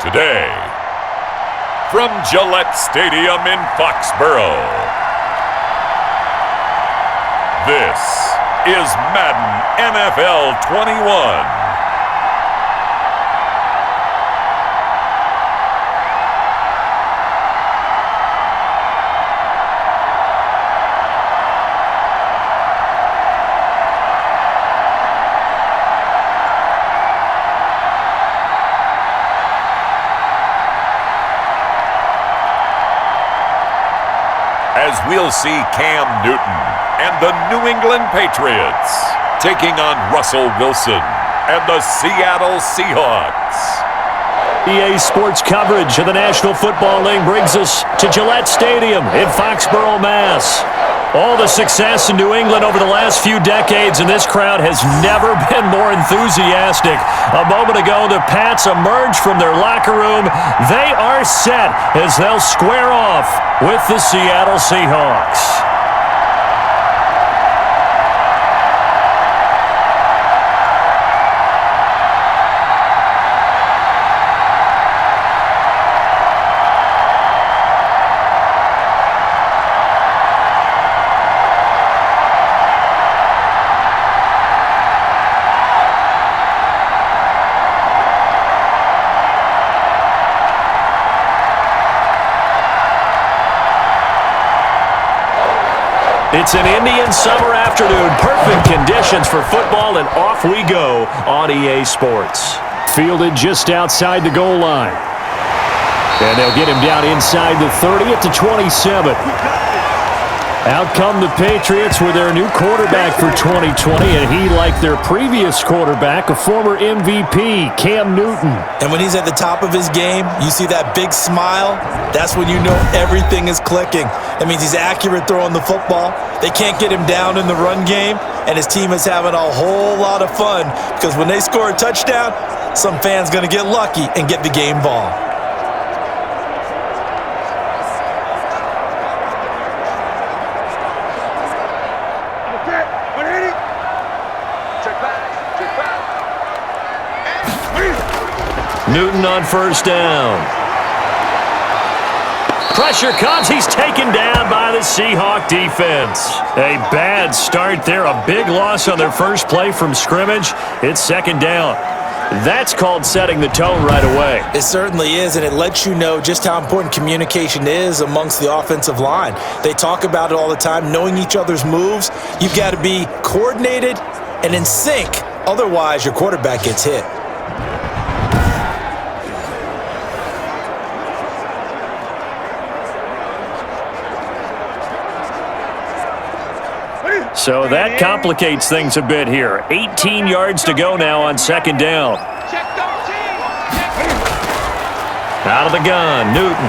Today, from Gillette Stadium in Foxborough, this is Madden NFL 21. As we'll see Cam Newton and the New England Patriots taking on Russell Wilson and the Seattle Seahawks. EA Sports coverage of the National Football League brings us to Gillette Stadium in Foxborough, Mass. All the success in New England over the last few decades, and this crowd has never been more enthusiastic. A moment ago, the Pats emerged from their locker room. They are set as they'll square off with the Seattle Seahawks. It's an Indian summer afternoon. Perfect conditions for football, and off we go on EA Sports. Fielded just outside the goal line. And they'll get him down inside the 30 at the 27. Out come the Patriots with their new quarterback for 2020, and he, like their previous quarterback, a former MVP, Cam Newton. And when he's at the top of his game, you see that big smile, that's when you know everything is clicking. That means he's accurate throwing the football. They can't get him down in the run game, and his team is having a whole lot of fun because when they score a touchdown, some fan's going to get lucky and get the game ball. Newton on first down. Pressure comes. He's taken down by the Seahawk defense. A bad start there. A big loss on their first play from scrimmage. It's second down. That's called setting the tone right away. It certainly is, and it lets you know just how important communication is amongst the offensive line. They talk about it all the time, knowing each other's moves. You've got to be coordinated and in sync. Otherwise, your quarterback gets hit. So that complicates things a bit here. 18 yards to go now on second down. Out of the gun, Newton.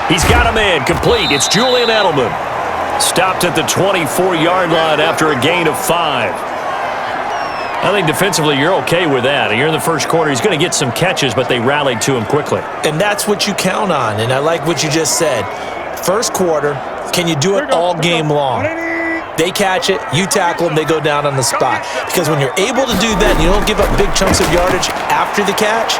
He's got a man complete. It's Julian Edelman. Stopped at the 24-yard line after a gain of 5. I think defensively you're okay with that. You're in the first quarter. He's going to get some catches, but they rallied to him quickly. And that's what you count on, and I like what you just said. First quarter, can you do it all game long? They catch it, you tackle them, they go down on the spot. Because when you're able to do that and you don't give up big chunks of yardage after the catch,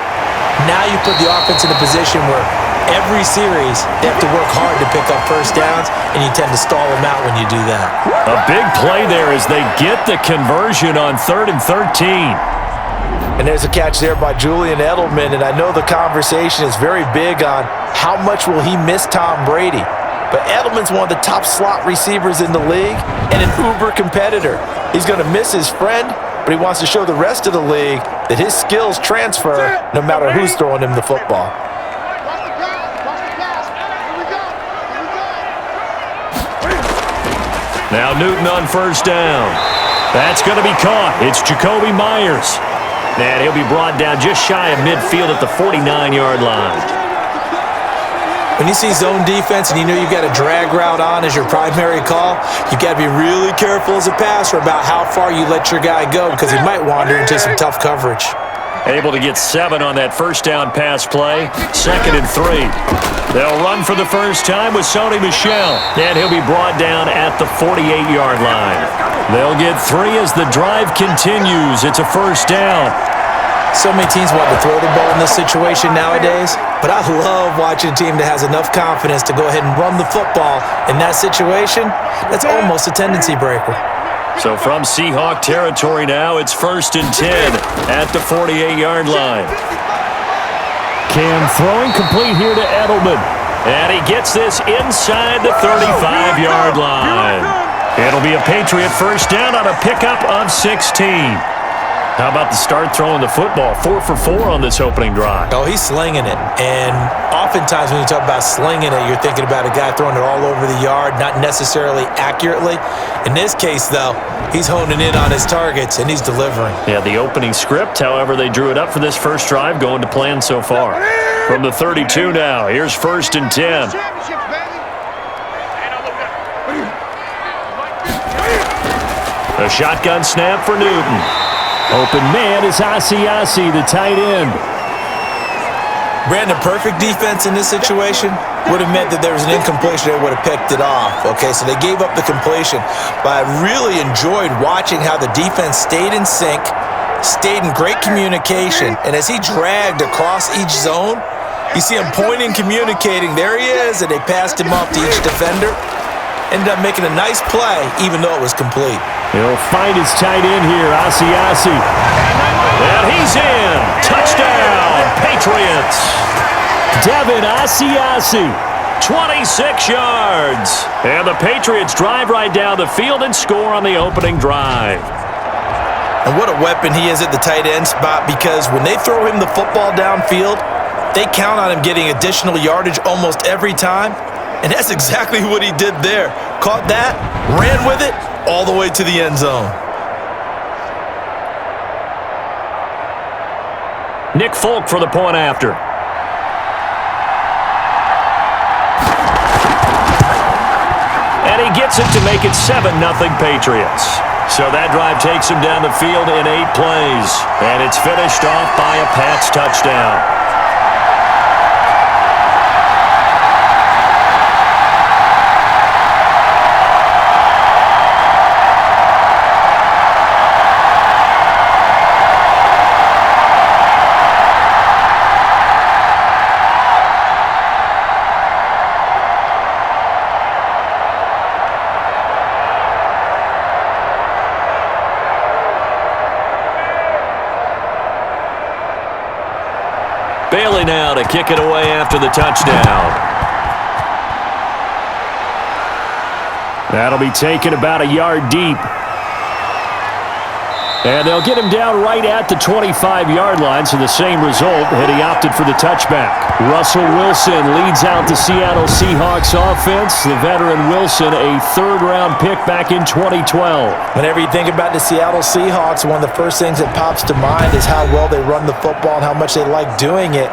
now you put the offense in a position where every series they have to work hard to pick up first downs, and you tend to stall them out when you do that. A big play there as they get the conversion on 3rd and 13. And there's a catch there by Julian Edelman, and I know the conversation is very big on how much will he miss Tom Brady. But Edelman's one of the top slot receivers in the league and an uber competitor. He's going to miss his friend, but he wants to show the rest of the league that his skills transfer no matter who's throwing him the football. Now Newton on first down. That's going to be caught. It's Jacoby Myers. And he'll be brought down just shy of midfield at the 49-yard line. When you see zone defense and you know you've got a drag route on as your primary call, you've got to be really careful as a passer about how far you let your guy go because he might wander into some tough coverage. Able to get 7 on that first down pass play. 2nd and 3. They'll run for the first time with Sony Michel, and he'll be brought down at the 48-yard line. They'll get 3 as the drive continues. It's a first down. So many teams want to throw the ball in this situation nowadays, but I love watching a team that has enough confidence to go ahead and run the football in that situation. That's almost a tendency breaker. So from Seahawk territory now, it's 1st and 10 at the 48-yard line. Cam throwing complete here to Edelman. And he gets this inside the 35-yard line. It'll be a Patriot first down on a pickup of 16. How about the start throwing the football? 4 for 4 on this opening drive. Oh, he's slinging it. And oftentimes when you talk about slinging it, you're thinking about a guy throwing it all over the yard, not necessarily accurately. In this case, though, he's honing in on his targets, and he's delivering. Yeah, the opening script, however, they drew it up for this first drive, going to plan so far. From the 32 now, here's 1st and 10. A shotgun snap for Newton. Open man is Asiasi, the tight end. Brandon, perfect defense in this situation would have meant that there was an incompletion. They would have picked it off. Okay, so they gave up the completion. But I really enjoyed watching how the defense stayed in sync, stayed in great communication, and as he dragged across each zone, you see him pointing, communicating. There he is, and they passed him off to each defender. Ended up making a nice play, even though it was complete. He'll find his tight end here, Asiasi. And he's in. Touchdown, Patriots. Devin Asiasi, 26 yards. And the Patriots drive right down the field and score on the opening drive. And what a weapon he is at the tight end spot, because when they throw him the football downfield, they count on him getting additional yardage almost every time. And that's exactly what he did there. Caught that, ran with it, all the way to the end zone. Nick Folk for the point after. And he gets it to make it 7-0 Patriots. So that drive takes him down the field in 8 plays. And it's finished off by a Pats touchdown. Bailey now to kick it away after the touchdown. That'll be taken about a yard deep. And they'll get him down right at the 25-yard line, so the same result, had he opted for the touchback. Russell Wilson leads out the Seattle Seahawks offense. The veteran Wilson, a third-round pick back in 2012. Whenever you think about the Seattle Seahawks, one of the first things that pops to mind is how well they run the football and how much they like doing it.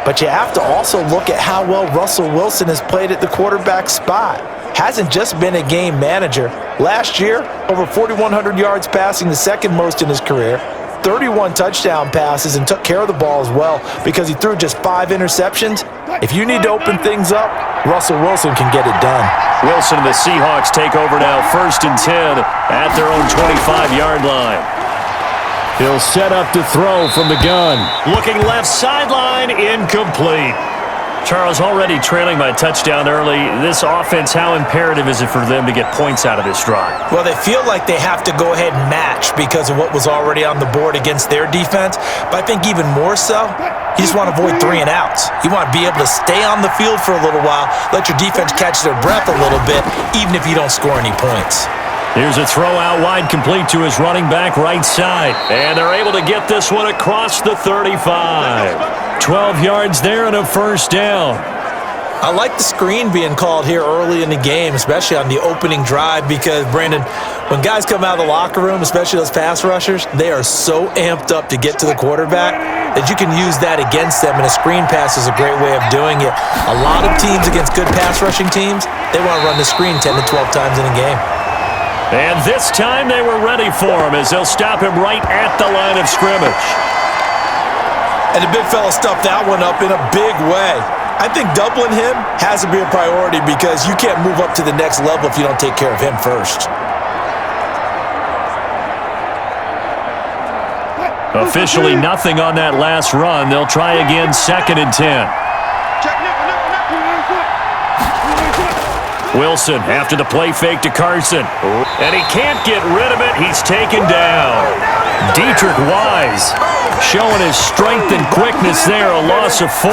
But you have to also look at how well Russell Wilson has played at the quarterback spot. Hasn't just been a game manager. Last year, over 4,100 yards passing, the second most in his career. 31 touchdown passes, and took care of the ball as well because he threw just 5 interceptions. If you need to open things up, Russell Wilson can get it done. Wilson and the Seahawks take over now, 1st and 10 at their own 25-yard line. He'll set up to throw from the gun. Looking left sideline, incomplete. Charles, already trailing by a touchdown early. This offense, how imperative is it for them to get points out of this drive? Well, they feel like they have to go ahead and match because of what was already on the board against their defense. But I think even more so, you just want to avoid 3 and outs. You want to be able to stay on the field for a little while, let your defense catch their breath a little bit, even if you don't score any points. Here's a throw out wide, complete to his running back right side. And they're able to get this one across the 35. 12 yards there and a first down. I like the screen being called here early in the game, especially on the opening drive, because, Brandon, when guys come out of the locker room, especially those pass rushers, they are so amped up to get to the quarterback that you can use that against them, and a screen pass is a great way of doing it. A lot of teams against good pass rushing teams, they want to run the screen 10 to 12 times in a game. And this time they were ready for him as they'll stop him right at the line of scrimmage. And the big fella stuffed that one up in a big way. I think doubling him has to be a priority because you can't move up to the next level if you don't take care of him first. Officially nothing on that last run. They'll try again, 2nd and 10. Wilson after the play fake to Carson. And he can't get rid of it. He's taken down. Dietrich Wise showing his strength and quickness there, a loss of 4.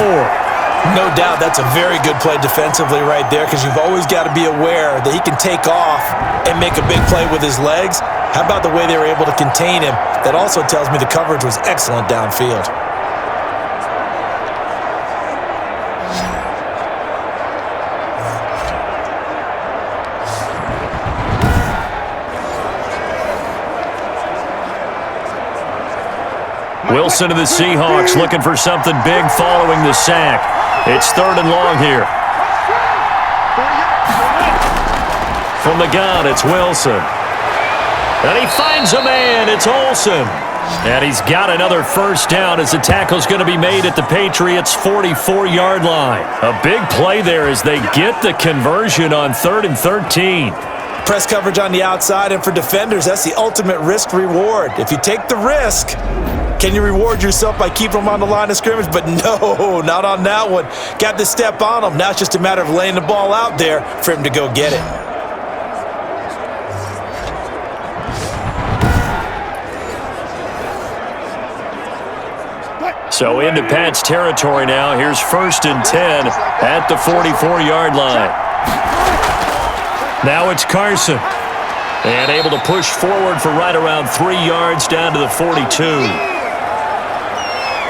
No doubt that's a very good play defensively right there because you've always got to be aware that he can take off and make a big play with his legs. How about the way they were able to contain him? That also tells me the coverage was excellent downfield. Wilson of the Seahawks looking for something big following the sack. It's 3rd and long here. From the gun, it's Wilson. And he finds a man. It's Olsen. And he's got another first down as the tackle's going to be made at the Patriots' 44-yard line. A big play there as they get the conversion on 3rd and 13. Press coverage on the outside, and for defenders, that's the ultimate risk-reward. If you take the risk, can you reward yourself by keeping them on the line of scrimmage? But no, not on that one. Got to step on them. Now it's just a matter of laying the ball out there for him to go get it. So into Pat's territory now. Here's 1st and 10 at the 44-yard line. Now it's Carson. And able to push forward for right around 3 yards down to the 42.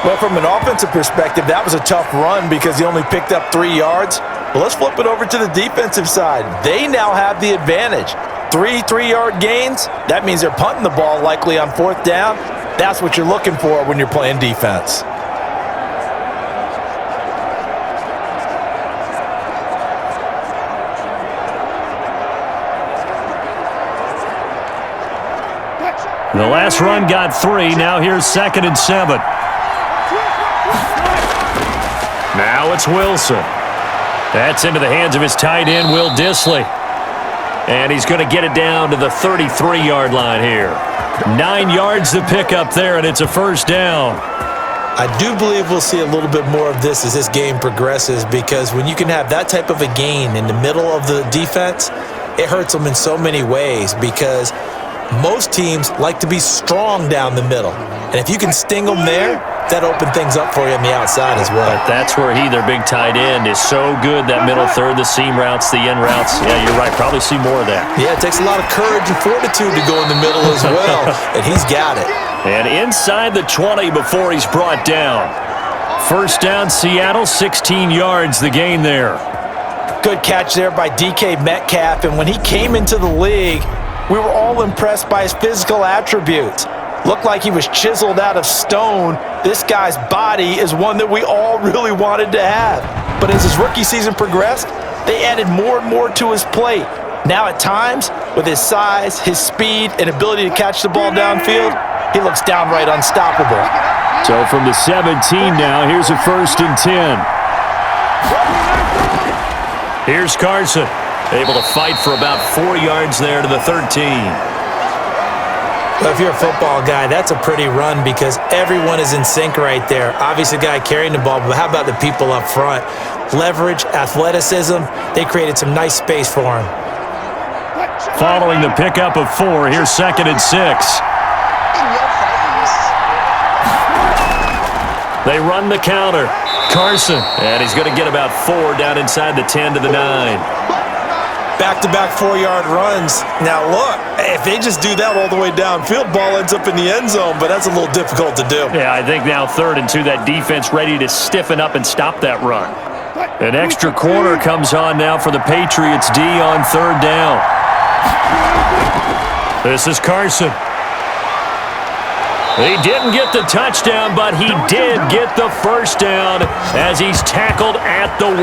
Well, from an offensive perspective, that was a tough run because he only picked up 3 yards. Well, let's flip it over to the defensive side. They now have the advantage. 3 3-yard gains, that means they're punting the ball likely on 4th down. That's what you're looking for when you're playing defense. The last run got 3. Now here's 2nd and 7. Now it's Wilson. That's into the hands of his tight end, Will Dissly. And he's going to get it down to the 33-yard line here. 9 yards to pick up there, and it's a first down. I do believe we'll see a little bit more of this as this game progresses because when you can have that type of a gain in the middle of the defense, it hurts them in so many ways because most teams like to be strong down the middle. And if you can sting them there, that opens things up for you on the outside as well. But that's where their big tight end, is so good, that middle third, the seam routes, the in routes. Yeah, you're right. Probably see more of that. Yeah, it takes a lot of courage and fortitude to go in the middle as well, and he's got it. And inside the 20 before he's brought down. First down, Seattle, 16 yards, the gain there. Good catch there by DK Metcalf, and when he came into the league, we were all impressed by his physical attributes. Looked like he was chiseled out of stone. This guy's body is one that we all really wanted to have. But as his rookie season progressed, they added more and more to his plate. Now at times, with his size, his speed, and ability to catch the ball downfield, he looks downright unstoppable. So from the 17 now, here's a 1st and 10. Here's Carson. Able to fight for about 4 yards there to the 13. Well, if you're a football guy, that's a pretty run because everyone is in sync right there. Obviously, the guy carrying the ball, but how about the people up front? Leverage, athleticism, they created some nice space for him. Following the pickup of 4, here's 2nd and 6. They run the counter. Carson, and he's going to get about 4 down inside the 10 to the 9. Back-to-back 4-yard runs. Now, look, if they just do that all the way downfield, ball ends up in the end zone, but that's a little difficult to do. Yeah, I think now 3rd and 2, that defense ready to stiffen up and stop that run. An extra corner comes on now for the Patriots D on 3rd down. This is Carson. He didn't get the touchdown, but he did get the first down as he's tackled at the 1.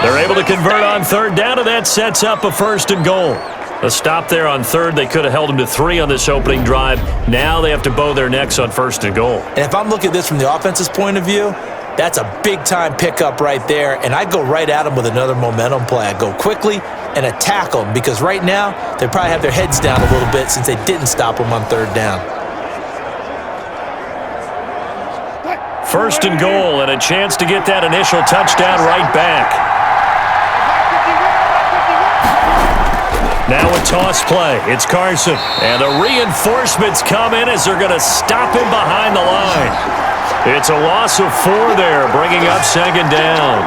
They're able to convert on 3rd down, and that sets up a 1st and goal. A stop there on third. They could have held them to 3 on this opening drive. Now they have to bow their necks on 1st and goal. And if I'm looking at this from the offense's point of view, that's a big-time pickup right there, and I go right at them with another momentum play. I go quickly and attack them because right now they probably have their heads down a little bit since they didn't stop them on 3rd down. 1st and goal and a chance to get that initial touchdown right back. Now a toss play. It's Carson. And the reinforcements come in as they're going to stop him behind the line. It's a loss of 4 there, bringing up 2nd down.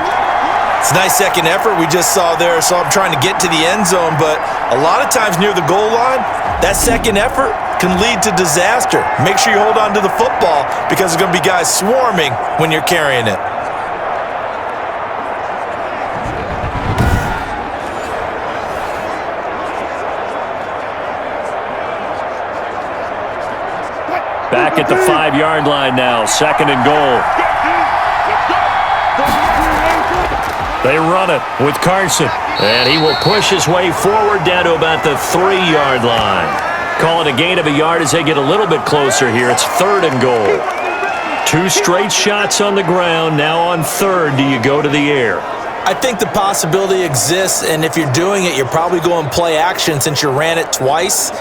It's a nice second effort we just saw there, so I'm trying to get to the end zone, but a lot of times near the goal line, that second effort can lead to disaster. Make sure you hold on to the football because there's going to be guys swarming when you're carrying it. Back at the 5-yard line now, 2nd and goal. They run it with Carson, and he will push his way forward down to about the 3-yard line. Call it a gain of a yard as they get a little bit closer here. It's 3rd and goal. 2 straight shots on the ground. Now on 3rd, do you go to the air? I think the possibility exists, and if you're doing it, you're probably going play action since you ran it twice.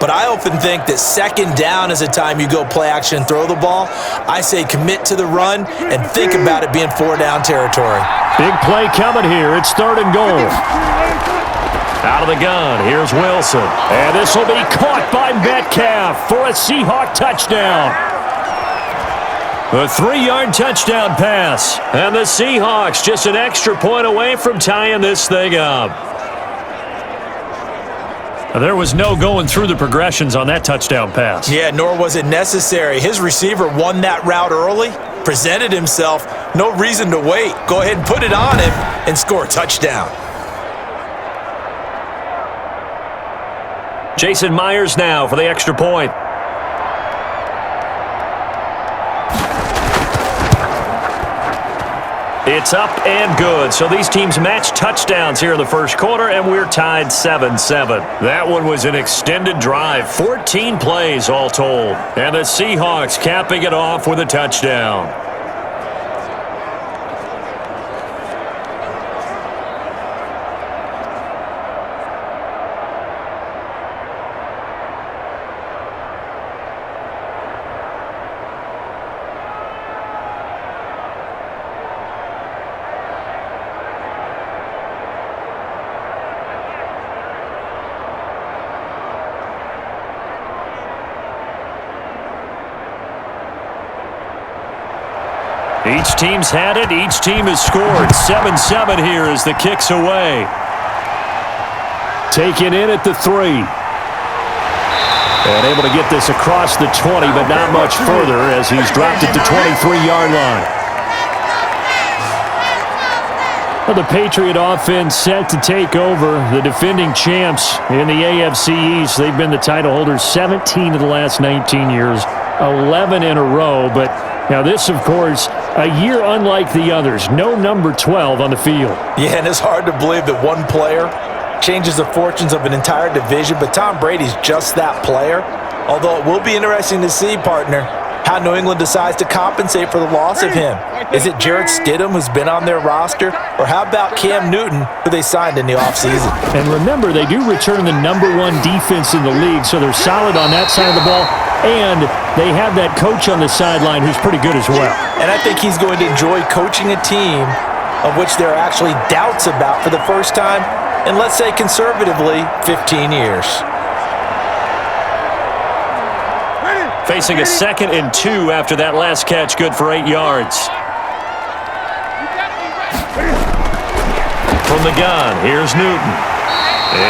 But I often think that 2nd down is a time you go play action and throw the ball. I say commit to the run and think about it being 4-down territory. Big play coming here. It's 3rd and goal. Out of the gun, here's Wilson. And this will be caught by Metcalf for a Seahawk touchdown. A 3-yard touchdown pass. And the Seahawks just an extra point away from tying this thing up. There was no going through the progressions on that touchdown pass. Yeah, nor was it necessary. His receiver won that route early, presented himself, no reason to wait. Go ahead and put it on him and score a touchdown. Jason Myers now for the extra point. It's up and good. So these teams match touchdowns here in the 1st quarter, and we're tied 7-7. That one was an extended drive, 14 plays all told. And the Seahawks capping it off with a touchdown. Each team's had it. Each team has scored. 7-7 here as the kick's away. Taken in at the 3. And able to get this across the 20, but not much further as he's dropped it to 23-yard line. Well, the Patriot offense set to take over. The defending champs in the AFC East. They've been the title holders 17 of the last 19 years, 11 in a row. But now this, of course, a year unlike the others. No number 12 on the field. Yeah, and it's hard to believe that one player changes the fortunes of an entire division, but Tom Brady's just that player. Although it will be interesting to see, partner, how New England decides to compensate for the loss of him. Is it Jarrett Stidham, who's been on their roster, or how about Cam Newton, who they signed in the offseason? And remember, they do return the number 1 defense in the league, so they're solid on that side of the ball. And they have that coach on the sideline who's pretty good as well. And I think he's going to enjoy coaching a team of which there are actually doubts about for the first time in, let's say, conservatively, 15 years. Facing a 2nd and 2 after that last catch, good for 8 yards. From the gun, here's Newton.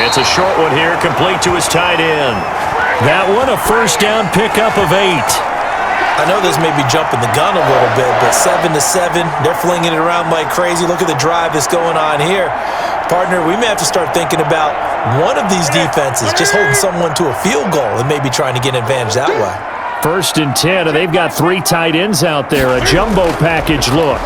It's a short one here, complete to his tight end. That one, a 1st down pickup of 8. I know this may be jumping the gun a little bit, but 7-7, they're flinging it around like crazy. Look at the drive that's going on here. Partner, we may have to start thinking about one of these defenses just holding someone to a field goal and maybe trying to get an advantage that way. 1st and 10, and they've got 3 tight ends out there. A jumbo package look.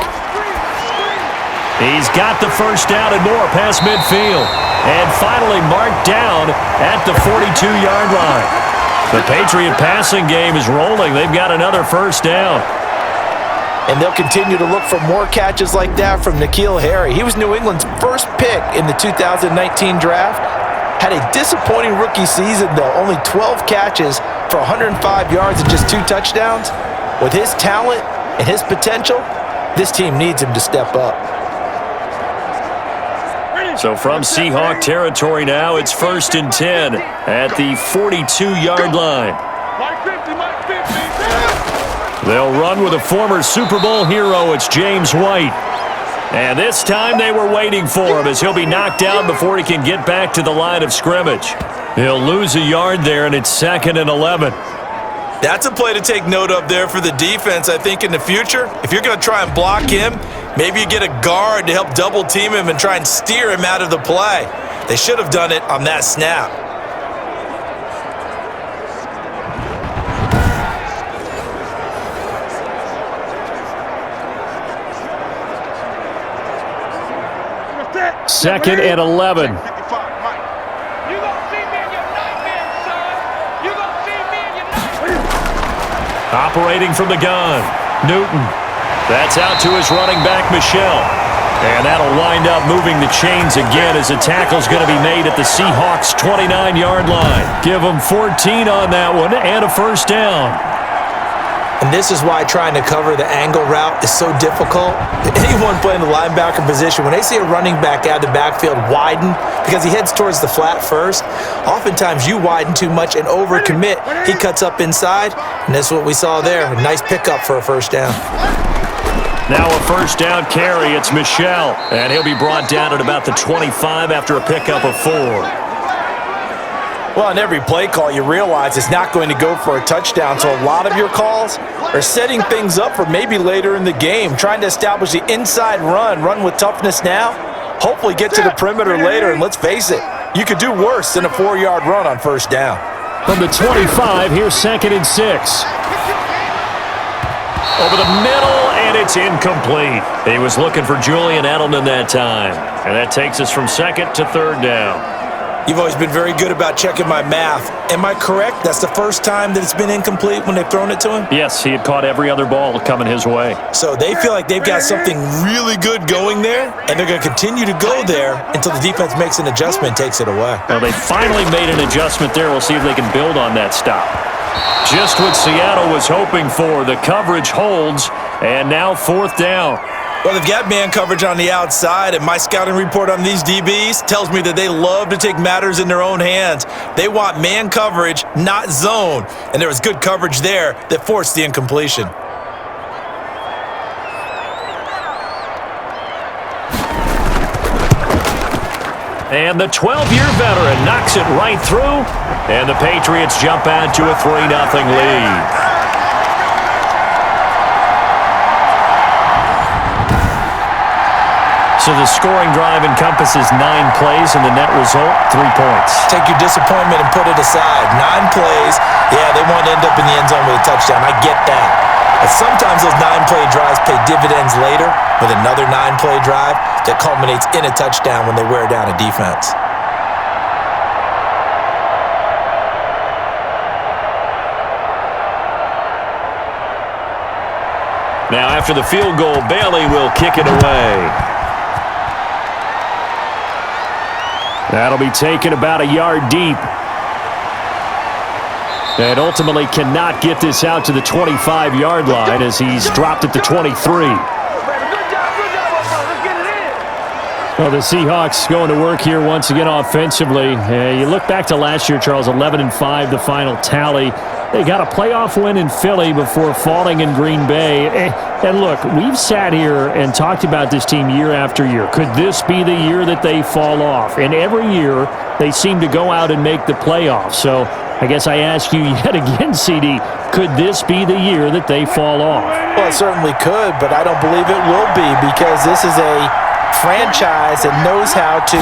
He's got the 1st down and more past midfield. and finally marked down at the 42-yard line. The Patriot passing game is rolling. They've got another first down. And they'll continue to look for more catches like that from N'Keal Harry. He was New England's first pick in the 2019 draft. Had a disappointing rookie season, though. Only 12 catches for 105 yards and just 2 touchdowns. With his talent and his potential, this team needs him to step up. So from Seahawk territory now, it's 1st and 10 at the 42-yard line. They'll run with a former Super Bowl hero. It's James White. And this time they were waiting for him as he'll be knocked down before he can get back to the line of scrimmage. He'll lose a yard there, and it's 2nd and 11. That's a play to take note of there for the defense, I think, in the future. If you're going to try and block him, maybe you get a guard to help double-team him and try and steer him out of the play. They should have done it on that snap. Second and 11. Operating from the gun, Newton. That's out to his running back, Michel. And that'll wind up moving the chains again as a tackle's going to be made at the Seahawks' 29-yard line. Give them 14 on that one and a first down. And this is why trying to cover the angle route is so difficult. Anyone playing the linebacker position, when they see a running back out of the backfield widen because he heads towards the flat first, oftentimes you widen too much and overcommit. He cuts up inside, and that's what we saw there. A nice pickup for a first down. Now a first down carry. It's Michel, and he'll be brought down at about the 25 after a pickup of 4. Well, in every play call, you realize it's not going to go for a touchdown, so a lot of your calls are setting things up for maybe later in the game, trying to establish the inside run with toughness now, hopefully get to the perimeter later, and let's face it, you could do worse than a 4-yard run on first down. From the 25, here's 2nd and 6. Over the middle, and it's incomplete. He was looking for Julian Edelman that time, and that takes us from 2nd to 3rd down. You've always been very good about checking my math. Am I correct? That's the first time that it's been incomplete when they've thrown it to him? Yes, he had caught every other ball coming his way. So they feel like they've got something really good going there, and they're going to continue to go there until the defense makes an adjustment, takes it away. Well, they finally made an adjustment there. We'll see if they can build on that stop. Just what Seattle was hoping for. The coverage holds, and now 4th down. Well, they've got man coverage on the outside, and my scouting report on these DBs tells me that they love to take matters in their own hands. They want man coverage, not zone, and there was good coverage there that forced the incompletion. And the 12-year veteran knocks it right through, and the Patriots jump out to a 3-0 lead. So the scoring drive encompasses 9 plays, and the net result, 3 points. Take your disappointment and put it aside. 9 plays, yeah, they want to end up in the end zone with a touchdown. I get that. But sometimes those 9-play drives pay dividends later with another 9-play drive that culminates in a touchdown when they wear down a defense. Now after the field goal, Bailey will kick it away. That'll be taken about a yard deep. And ultimately cannot get this out to the 25-yard line as he's dropped at the 23. Well, the Seahawks going to work here once again offensively. You look back to last year, Charles, 11-5, the final tally. They got a playoff win in Philly before falling in Green Bay. And look, we've sat here and talked about this team year after year. Could this be the year that they fall off? And every year, they seem to go out and make the playoffs. So I guess I ask you yet again, CD, could this be the year that they fall off? Well, it certainly could, but I don't believe it will be because this is a franchise that knows how to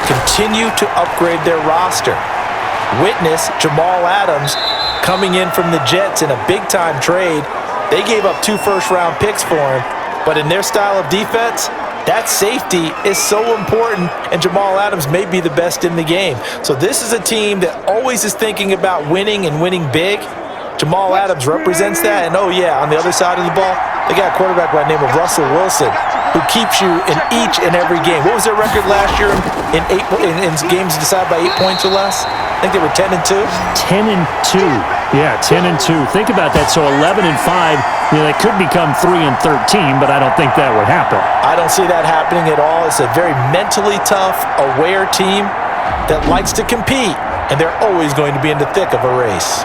continue to upgrade their roster. Witness Jamal Adams coming in from the Jets in a big-time trade. They gave up 2 first-round picks for him, but in their style of defense, That safety is so important, and Jamal Adams may be the best in the game. So this is a team that always is thinking about winning and winning big. Jamal Adams represents that, and oh yeah, on the other side of the ball, they got a quarterback by the name of Russell Wilson, who keeps you in each and every game. What was their record last year in games decided by 8 points or less? I think they were 10-2. 10-2. Yeah, 10-2. Think about that. So 11-5. They could become 3-13, but I don't think that would happen. I don't see that happening at all. It's a very mentally tough, aware team that likes to compete, and they're always going to be in the thick of a race.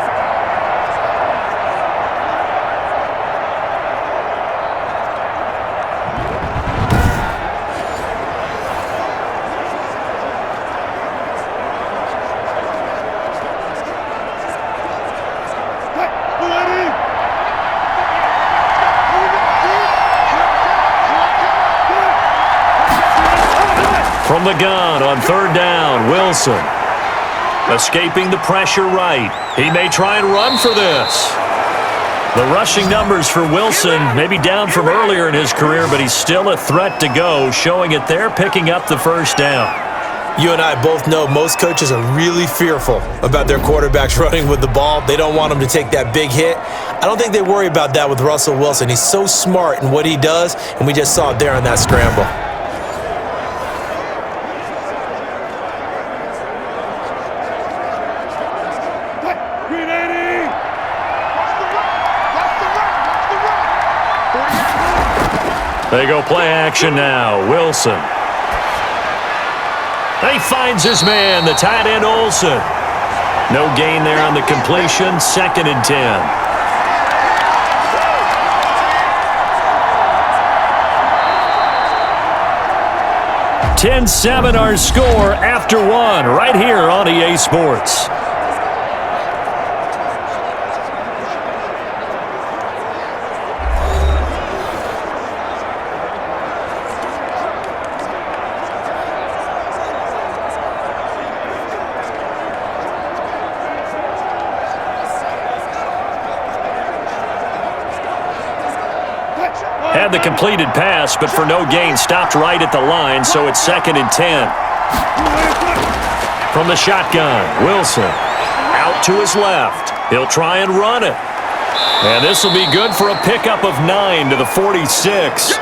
From the gun on third down, Wilson. Escaping the pressure right. He may try and run for this. The rushing numbers for Wilson may be down from earlier in his career, but he's still a threat to go, showing it there, picking up the first down. You and I both know most coaches are really fearful about their quarterbacks running with the ball. They don't want them to take that big hit. I don't think they worry about that with Russell Wilson. He's so smart in what he does, and we just saw it there on that scramble. They go play action now. Wilson. He finds his man, the tight end Olsen. No gain there on the completion. 2nd and 10. (10-7) our score after one right here on EA Sports. Had the completed pass, but for no gain, stopped right at the line, so it's 2nd and 10. From the shotgun, Wilson out to his left. He'll try and run it. And this will be good for a pickup of 9 to the 46.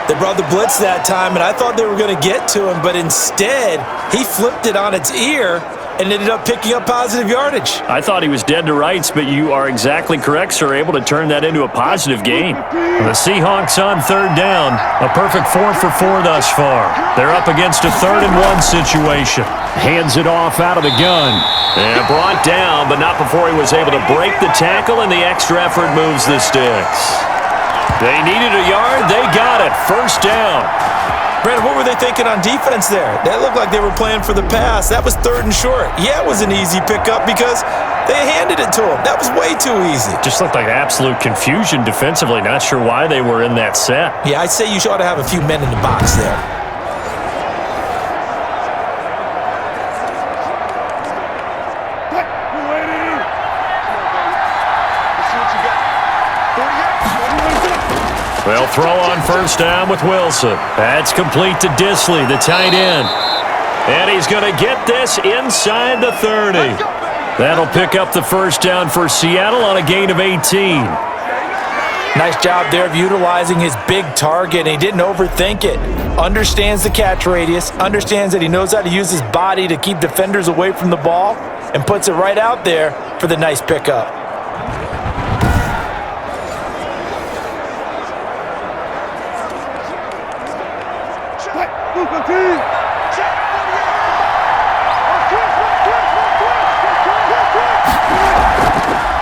They brought the blitz that time, and I thought they were going to get to him, but instead, he flipped it on its ear and ended up picking up positive yardage. I thought he was dead to rights, but you are exactly correct, sir. Able to turn that into a positive gain. The Seahawks on third down. A perfect 4 for 4 thus far. They're up against a 3rd and 1 situation. Hands it off out of the gun. And brought down, but not before he was able to break the tackle, and the extra effort moves the sticks. They needed a yard. They got it. First down. Brandon, what were they thinking on defense there? That looked like they were playing for the pass. That was 3rd and short. Yeah, it was an easy pickup because they handed it to him. That was way too easy. Just looked like absolute confusion defensively. Not sure why they were in that set. Yeah, I'd say you ought to have a few men in the box there. They'll throw on first down with Wilson. That's complete to Disley, the tight end. And he's going to get this inside the 30. That'll pick up the first down for Seattle on a gain of 18. Nice job there of utilizing his big target. And he didn't overthink it. Understands the catch radius. Understands that he knows how to use his body to keep defenders away from the ball. And puts it right out there for the nice pickup.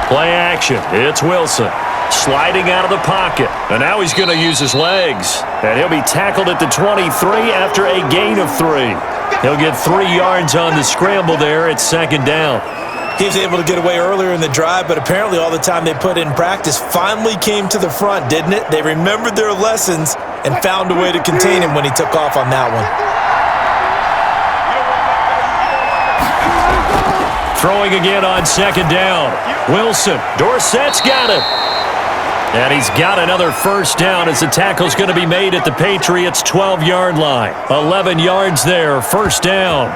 Play action. It's Wilson. Sliding out of the pocket. And now he's going to use his legs. And he'll be tackled at the 23 after a gain of 3. He'll get 3 yards on the scramble there at 2nd down. He was able to get away earlier in the drive, but apparently all the time they put in practice finally came to the front, didn't it? They remembered their lessons and found a way to contain him when he took off on that one. Throwing again on 2nd down. Wilson. Dorsett's got it. And he's got another first down as the tackle's going to be made at the Patriots' 12-yard line. 11 yards there, first down.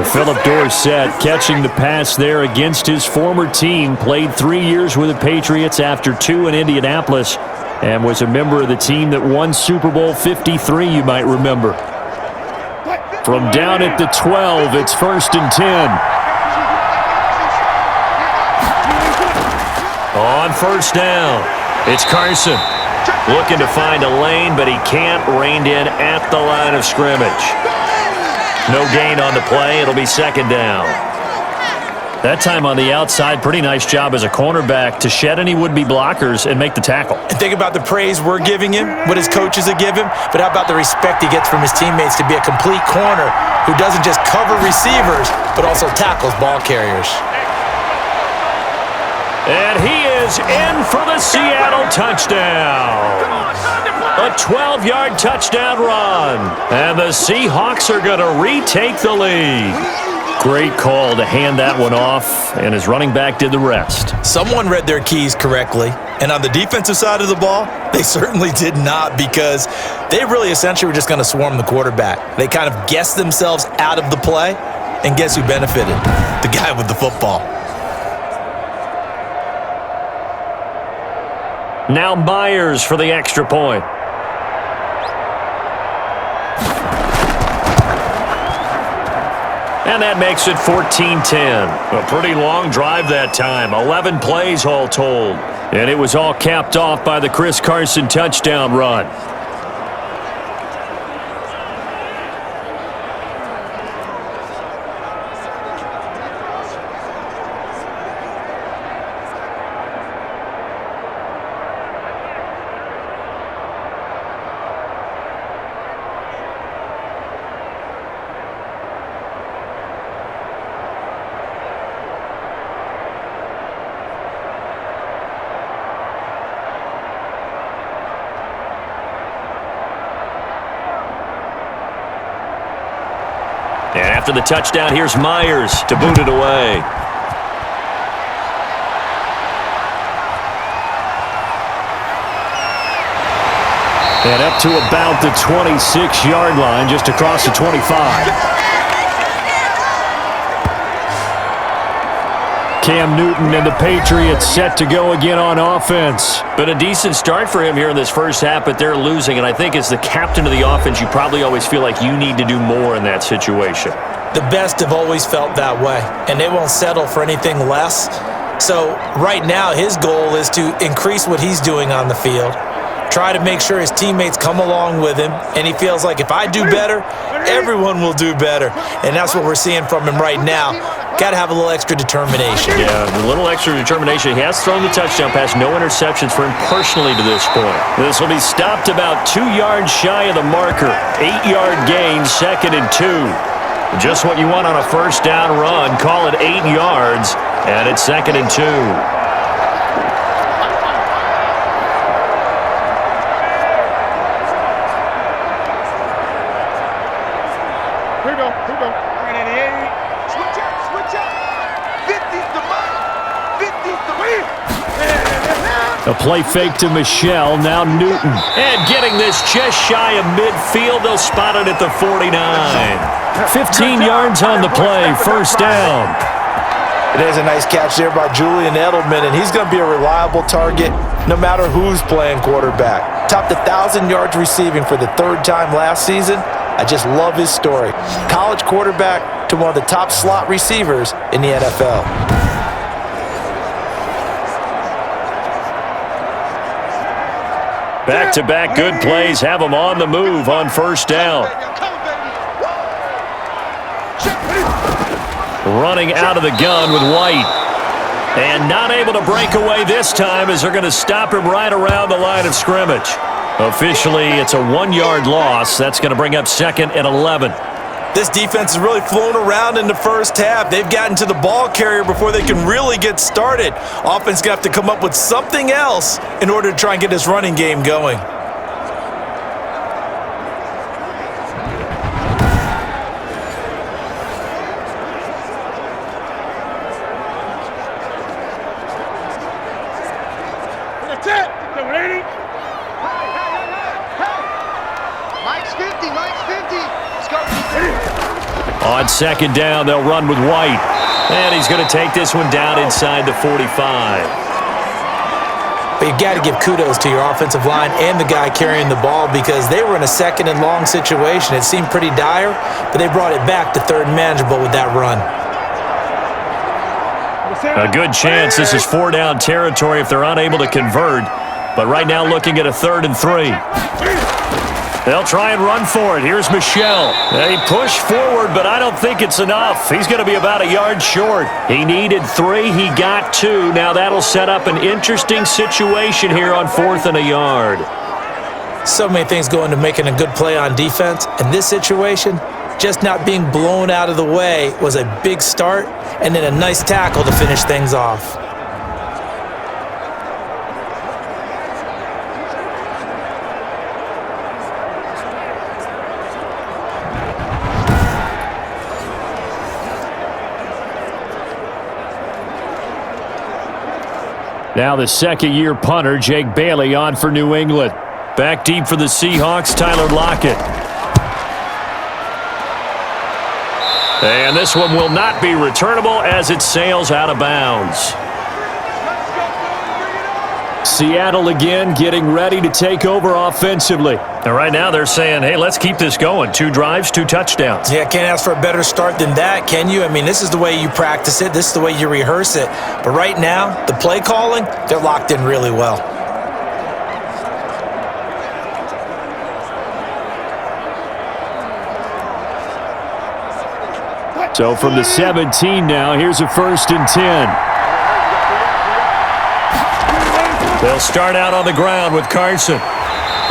Philip Dorsett catching the pass there against his former team. Played 3 years with the Patriots after 2 in Indianapolis and was a member of the team that won Super Bowl 53, you might remember. From down at the 12, it's 1st and 10. On first down, it's Carson. Looking to find a lane, but he can't. Reined in at the line of scrimmage. No gain on the play. It'll be 2nd down. That time on the outside, pretty nice job as a cornerback to shed any would-be blockers and make the tackle. And think about the praise we're giving him, what his coaches have given him, but how about the respect he gets from his teammates to be a complete corner who doesn't just cover receivers, but also tackles ball carriers. And he is in for the Seattle touchdown. A 12-yard touchdown run. And the Seahawks are going to retake the lead. Great call to hand that one off, and his running back did the rest. Someone read their keys correctly, and on the defensive side of the ball, they certainly did not, because they really essentially were just going to swarm the quarterback. They kind of guessed themselves out of the play, and guess who benefited? The guy with the football. Now Myers for the extra point. And that makes it 14-10. A pretty long drive that time. 11 plays all told. And it was all capped off by the Chris Carson touchdown run. And after the touchdown, here's Myers to boot it away. And up to about the 26-yard line, just across the 25. Cam Newton and the Patriots set to go again on offense. But a decent start for him here in this first half, but they're losing. And I think as the captain of the offense, you probably always feel like you need to do more in that situation. The best have always felt that way, and they won't settle for anything less. So right now, his goal is to increase what he's doing on the field, try to make sure his teammates come along with him, and he feels like if I do better, everyone will do better. And that's what we're seeing from him right now. Got to have a little extra determination. Yeah, a little extra determination. He has thrown the touchdown pass. No interceptions for him personally to this point. This will be stopped about 2 yards shy of the marker. 8-yard gain, 2nd and 2. Just what you want on a first down run. Call it 8 yards, and it's 2nd and 2. Here we go. 188. Switch up. 50's the money. 50's the win. A play fake to Michelle, now Newton. And getting this just shy of midfield, they'll spot it at the 49. 15 yards on the play, first down. There's a nice catch there by Julian Edelman, and he's going to be a reliable target no matter who's playing quarterback. Topped 1,000 yards receiving for the 3rd time last season. I just love his story. College quarterback to one of the top slot receivers in the NFL. Back-to-back good plays have them on the move on first down. Running out of the gun with White. And not able to break away this time as they're going to stop him right around the line of scrimmage. Officially, it's a 1-yard loss. That's going to bring up 2nd and 11. This defense has really flown around in the first half. They've gotten to the ball carrier before they can really get started. Offense going to have to come up with something else in order to try and get this running game going. That's it. Mike's 50, Mike's 50. Let's go. On second down, they'll run with White. And he's going to take this one down inside the 45. But you got to give kudos to your offensive line and the guy carrying the ball because they were in a second and long situation. It seemed pretty dire, but they brought it back to third and manageable with that run. A good chance this is 4-down territory if they're unable to convert. But right now looking at a 3rd and 3. They'll try and run for it. Here's Michel. They push forward, but I don't think it's enough. He's going to be about a yard short. He needed 3. He got 2. Now that'll set up an interesting situation here on 4th and a yard. So many things go into making a good play on defense. In this situation, just not being blown out of the way was a big start, and then a nice tackle to finish things off. Now the second-year punter, Jake Bailey, on for New England. Back deep for the Seahawks, Tyler Lockett. And this one will not be returnable as it sails out of bounds. Seattle again getting ready to take over offensively. And right now they're saying, hey, let's keep this going. 2 drives, 2 touchdowns. Yeah, can't ask for a better start than that, can you? I mean, this is the way you practice it. This is the way you rehearse it. But right now, the play calling, they're locked in really well. So from the 17 now, here's a 1st and 10. They'll start out on the ground with Carson.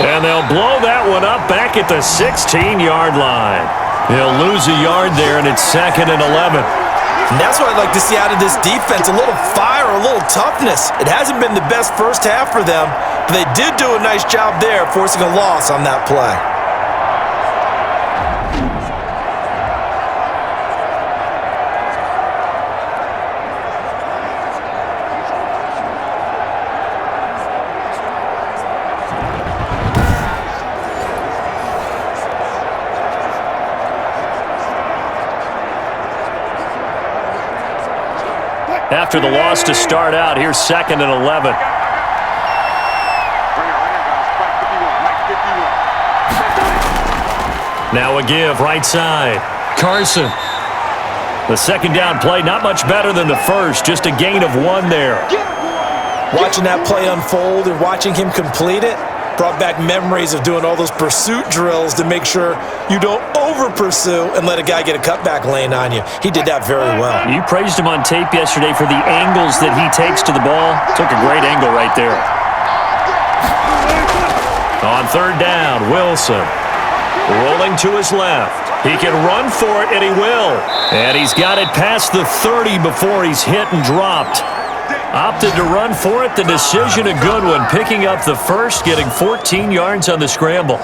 And they'll blow that one up back at the 16-yard line. They'll lose a yard there, and it's 2nd and 11. And that's what I'd like to see out of this defense, a little fire, a little toughness. It hasn't been the best first half for them, but they did do a nice job there forcing a loss on that play. After the loss to start out, here's 2nd and 11. Now a give right side. Carson. The second down play, not much better than the first, just a gain of 1 there. Watching that play unfold and watching him complete it brought back memories of doing all those pursuit drills to make sure you don't over-pursue and let a guy get a cutback lane on you. He did that very well. You praised him on tape yesterday for the angles that he takes to the ball. Took a great angle right there. On 3rd down, Wilson. Rolling to his left. He can run for it, and he will. And he's got it past the 30 before he's hit and dropped. Opted to run for it. The decision a good one. Picking up the first, getting 14 yards on the scramble.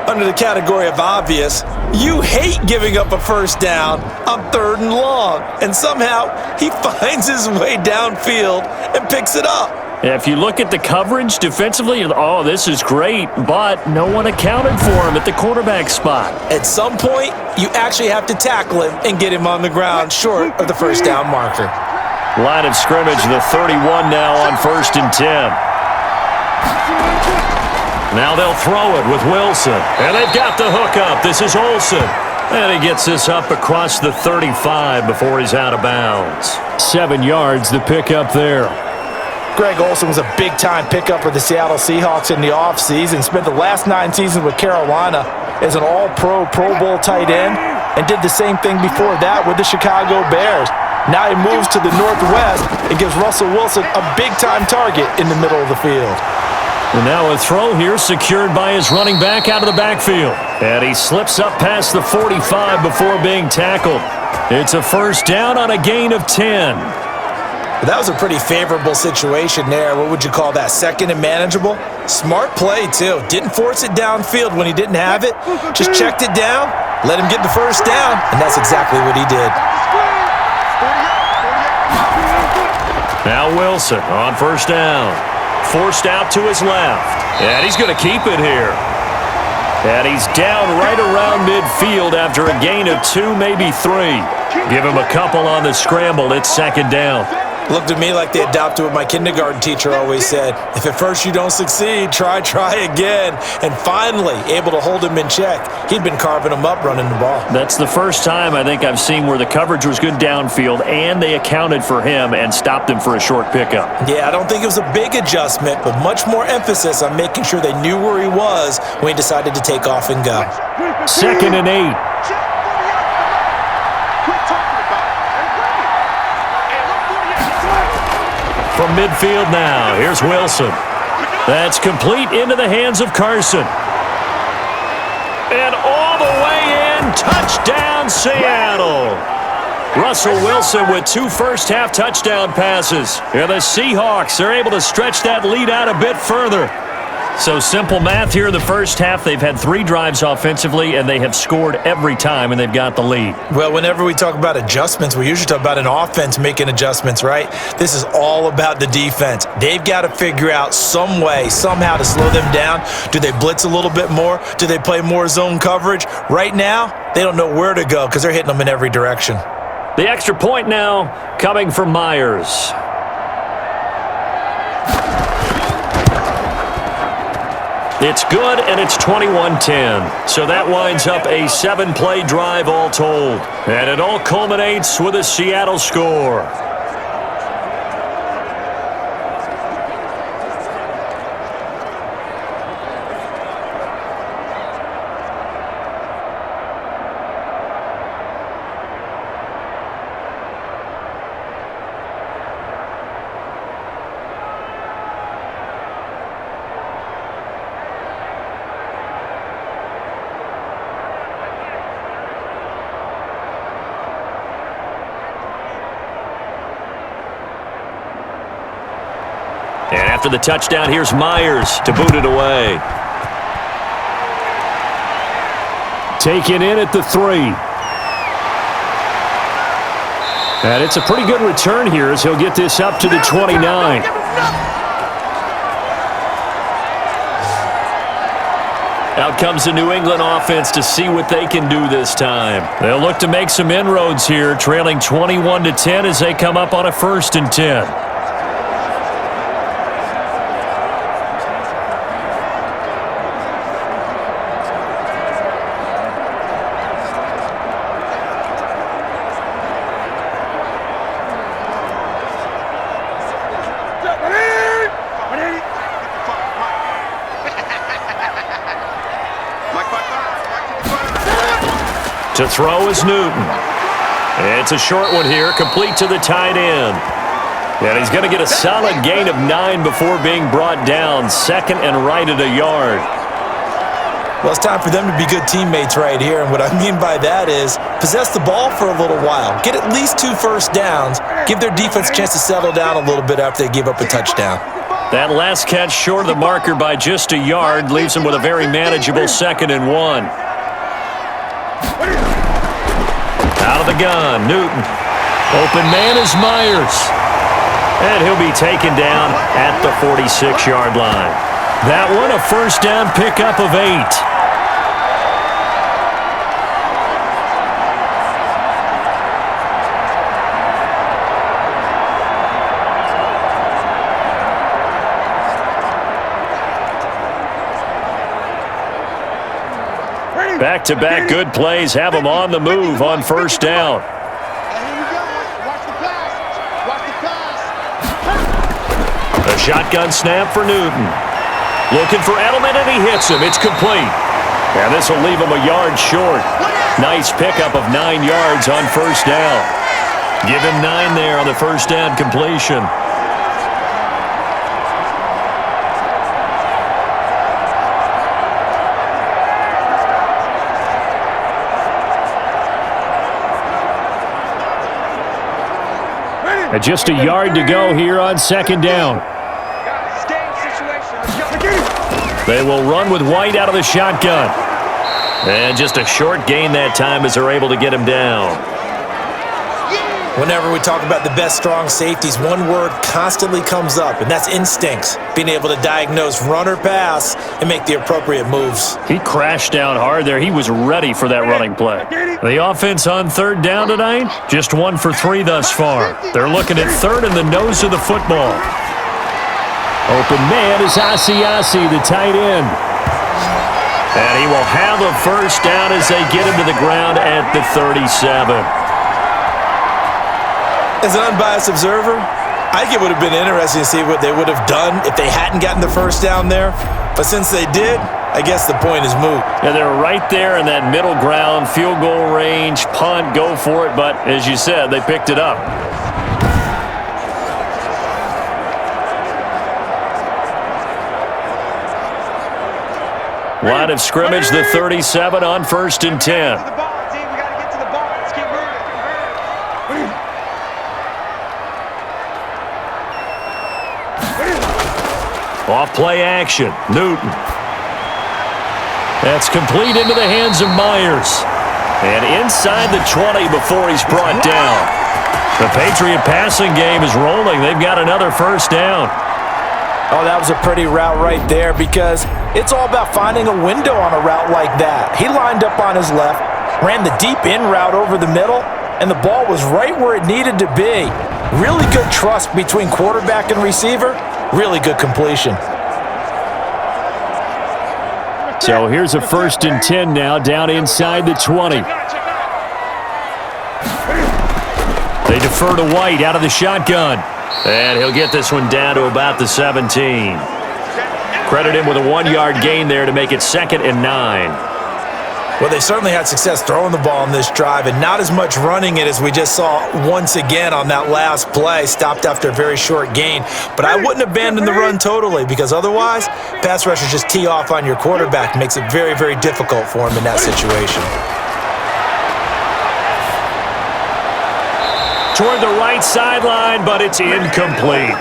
Under the category of obvious, you hate giving up a first down on 3rd and long. And somehow he finds his way downfield and picks it up. If you look at the coverage defensively, oh, this is great, but no one accounted for him at the quarterback spot. At some point, you actually have to tackle him and get him on the ground short of the first down marker. Line of scrimmage, the 31 now on 1st and 10. Now they'll throw it with Wilson. And they've got the hook up. This is Olsen. And he gets this up across the 35 before he's out of bounds. 7 yards, the pickup there. Greg Olsen was a big-time pickup for the Seattle Seahawks in the offseason. Spent the last 9 seasons with Carolina as an all-pro, Pro Bowl tight end, and did the same thing before that with the Chicago Bears. Now he moves to the Northwest and gives Russell Wilson a big-time target in the middle of the field. And now a throw here secured by his running back out of the backfield. And he slips up past the 45 before being tackled. It's a first down on a gain of 10. That was a pretty favorable situation there. What would you call that? 2nd and manageable? Smart play, too. Didn't force it downfield when he didn't have it. Just checked it down, let him get the first down, and that's exactly what he did. Now Wilson on first down. Forced out to his left. And he's going to keep it here. And he's down right around midfield after a gain of 2, maybe 3. Give him a couple on the scramble. It's second down. Looked to me like they adopted what my kindergarten teacher always said. If at first you don't succeed, try again. And finally, able to hold him in check. He'd been carving him up running the ball. That's the first time I think I've seen where the coverage was good downfield and they accounted for him and stopped him for a short pickup. Yeah, I don't think it was a big adjustment, but much more emphasis on making sure they knew where he was when he decided to take off and go. 2nd and 8. From midfield now, here's Wilson. That's complete into the hands of Carson. And all the way in, touchdown Seattle. Russell Wilson with 2 first-half touchdown passes. And the Seahawks are able to stretch that lead out a bit further. So simple math here in the first half. They've had 3 drives offensively, and they have scored every time, and they've got the lead. Well, whenever we talk about adjustments, we usually talk about an offense making adjustments, right? This is all about the defense. They've got to figure out some way, somehow to slow them down. Do they blitz a little bit more? Do they play more zone coverage? Right now, they don't know where to go because they're hitting them in every direction. The extra point now coming from Myers. It's good, and it's 21-10. So that winds up a 7-play drive all told. And it all culminates with a Seattle score. And after the touchdown, here's Myers to boot it away. Taken in at the 3. And it's a pretty good return here as he'll get this up to the 29. Out comes the New England offense to see what they can do this time. They'll look to make some inroads here, trailing 21-10 as they come up on a 1st and 10. To throw is Newton. It's a short one here, complete to the tight end. And he's going to get a solid gain of 9 before being brought down. 2nd and right at a yard. Well, it's time for them to be good teammates right here. And what I mean by that is possess the ball for a little while. Get at least 2 first downs. Give their defense a chance to settle down a little bit after they give up a touchdown. That last catch short of the marker by just a yard leaves them with a very manageable 2nd and 1. Out of the gun, Newton. Open man is Myers. And he'll be taken down at the 46-yard line. That one a first down pickup of 8. Back-to-back good plays have them on the move on 1st down. A shotgun snap for Newton. Looking for Edelman, and he hits him. It's complete. And this will leave him a yard short. Nice pickup of 9 yards on 1st down. Give him 9 there on the 1st down completion. And just a yard to go here on 2nd down. They will run with White out of the shotgun. And just a short gain that time as they're able to get him down. Whenever we talk about the best strong safeties, one word constantly comes up, and that's instincts. Being able to diagnose run or pass and make the appropriate moves. He crashed down hard there. He was ready for that running play. The offense on third down tonight, just 1 for 3 thus far. They're looking at third in the nose of the football. Open man is Asiasi, the tight end. And he will have a first down as they get him to the ground at the 37. As an unbiased observer, I think it would have been interesting to see what they would have done if they hadn't gotten the first down there. But since they did, I guess the point is moot. Yeah, they're right there in that middle ground, field goal range, punt, go for it. But as you said, they picked it up. Line of scrimmage, the 37 on 1st and 10. Off play action, Newton. That's complete into the hands of Myers. And inside the 20 before he's brought down. The Patriot passing game is rolling. They've got another first down. Oh, that was a pretty route right there because it's all about finding a window on a route like that. He lined up on his left, ran the deep in route over the middle, and the ball was right where it needed to be. Really good trust between quarterback and receiver. Really good completion. So here's a 1st and 10 now down inside the 20. They defer to White out of the shotgun. And he'll get this one down to about the 17. Credit him with a 1-yard gain there to make it 2nd and 9. Well, they certainly had success throwing the ball on this drive and not as much running it as we just saw once again on that last play. Stopped after a very short gain. But I wouldn't abandon the run totally because otherwise, pass rushers just tee off on your quarterback. Makes it very, very difficult for him in that situation. Toward the right sideline, but it's incomplete.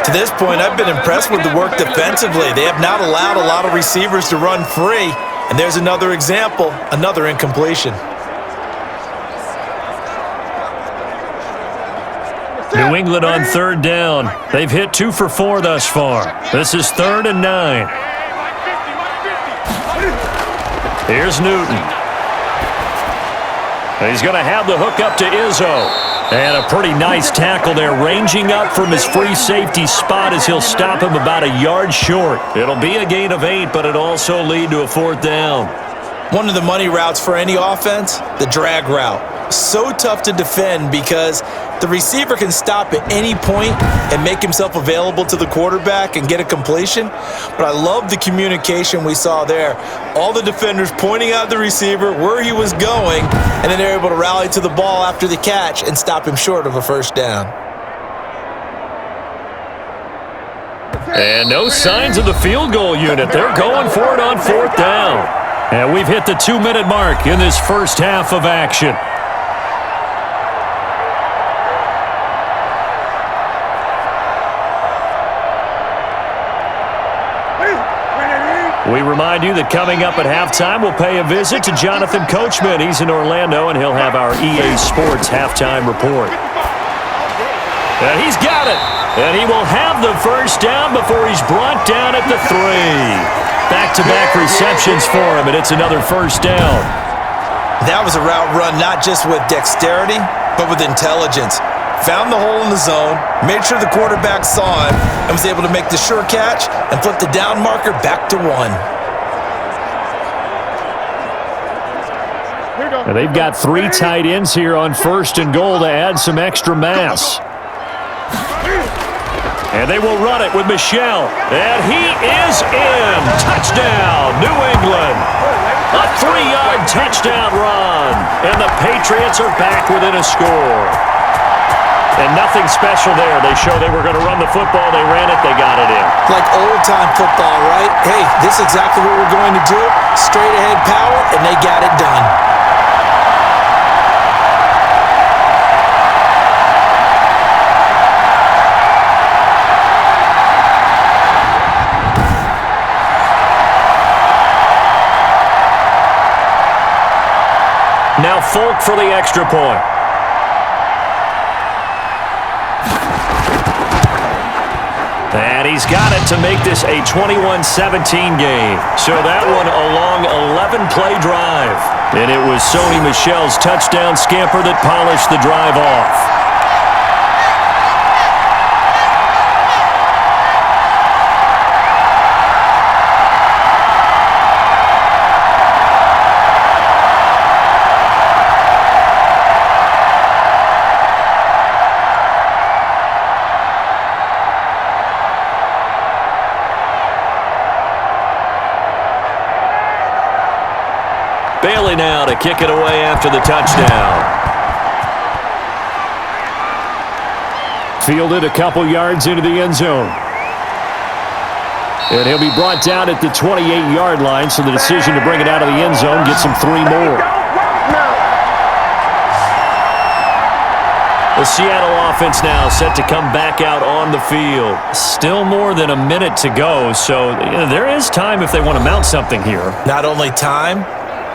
To this point, I've been impressed with the work defensively. They have not allowed a lot of receivers to run free. And there's another example, another incompletion. New England on 3rd down. They've hit 2 for 4 thus far. This is 3rd and 9. Here's Newton. He's going to have the hook up to Izzo. And a pretty nice tackle there, ranging up from his free safety spot as he'll stop him about a yard short. It'll be a gain of 8, but it'll also lead to a 4th down. One of the money routes for any offense, the drag route. So tough to defend because the receiver can stop at any point and make himself available to the quarterback and get a completion. But I love the communication we saw there. All the defenders pointing out the receiver, where he was going, and then they're able to rally to the ball after the catch and stop him short of a first down. And no signs of the field goal unit. They're going for it on 4th down. And we've hit the 2-minute mark in this first half of action. We remind you that coming up at halftime, we'll pay a visit to Jonathan Coachman. He's in Orlando, and he'll have our EA Sports halftime report. And he's got it. And he will have the first down before he's brought down at the 3. Back-to-back receptions for him, and it's another first down. That was a route run not just with dexterity, but with intelligence. Found the hole in the zone, made sure the quarterback saw him, and was able to make the sure catch and flip the down marker back to 1. And they've got 3 tight ends here on 1st and goal to add some extra mass. And they will run it with Michel. And he is in. Touchdown, New England. A 3-yard touchdown run. And the Patriots are back within a score. And nothing special there. They show they were going to run the football. They ran it. They got it in. Like old-time football, right? Hey, this is exactly what we're going to do. Straight-ahead power, and they got it done. Now Folk for the extra point. And he's got it to make this a 21-17 game. So that one a long 11-play drive. And it was Sony Michel's touchdown scamper that polished the drive off. Bailey now to kick it away after the touchdown. Fielded a couple yards into the end zone. And he'll be brought down at the 28-yard line, so the decision to bring it out of the end zone gets him 3 more. The Seattle offense now set to come back out on the field. Still more than a minute to go, so there is time if they want to mount something here. Not only time,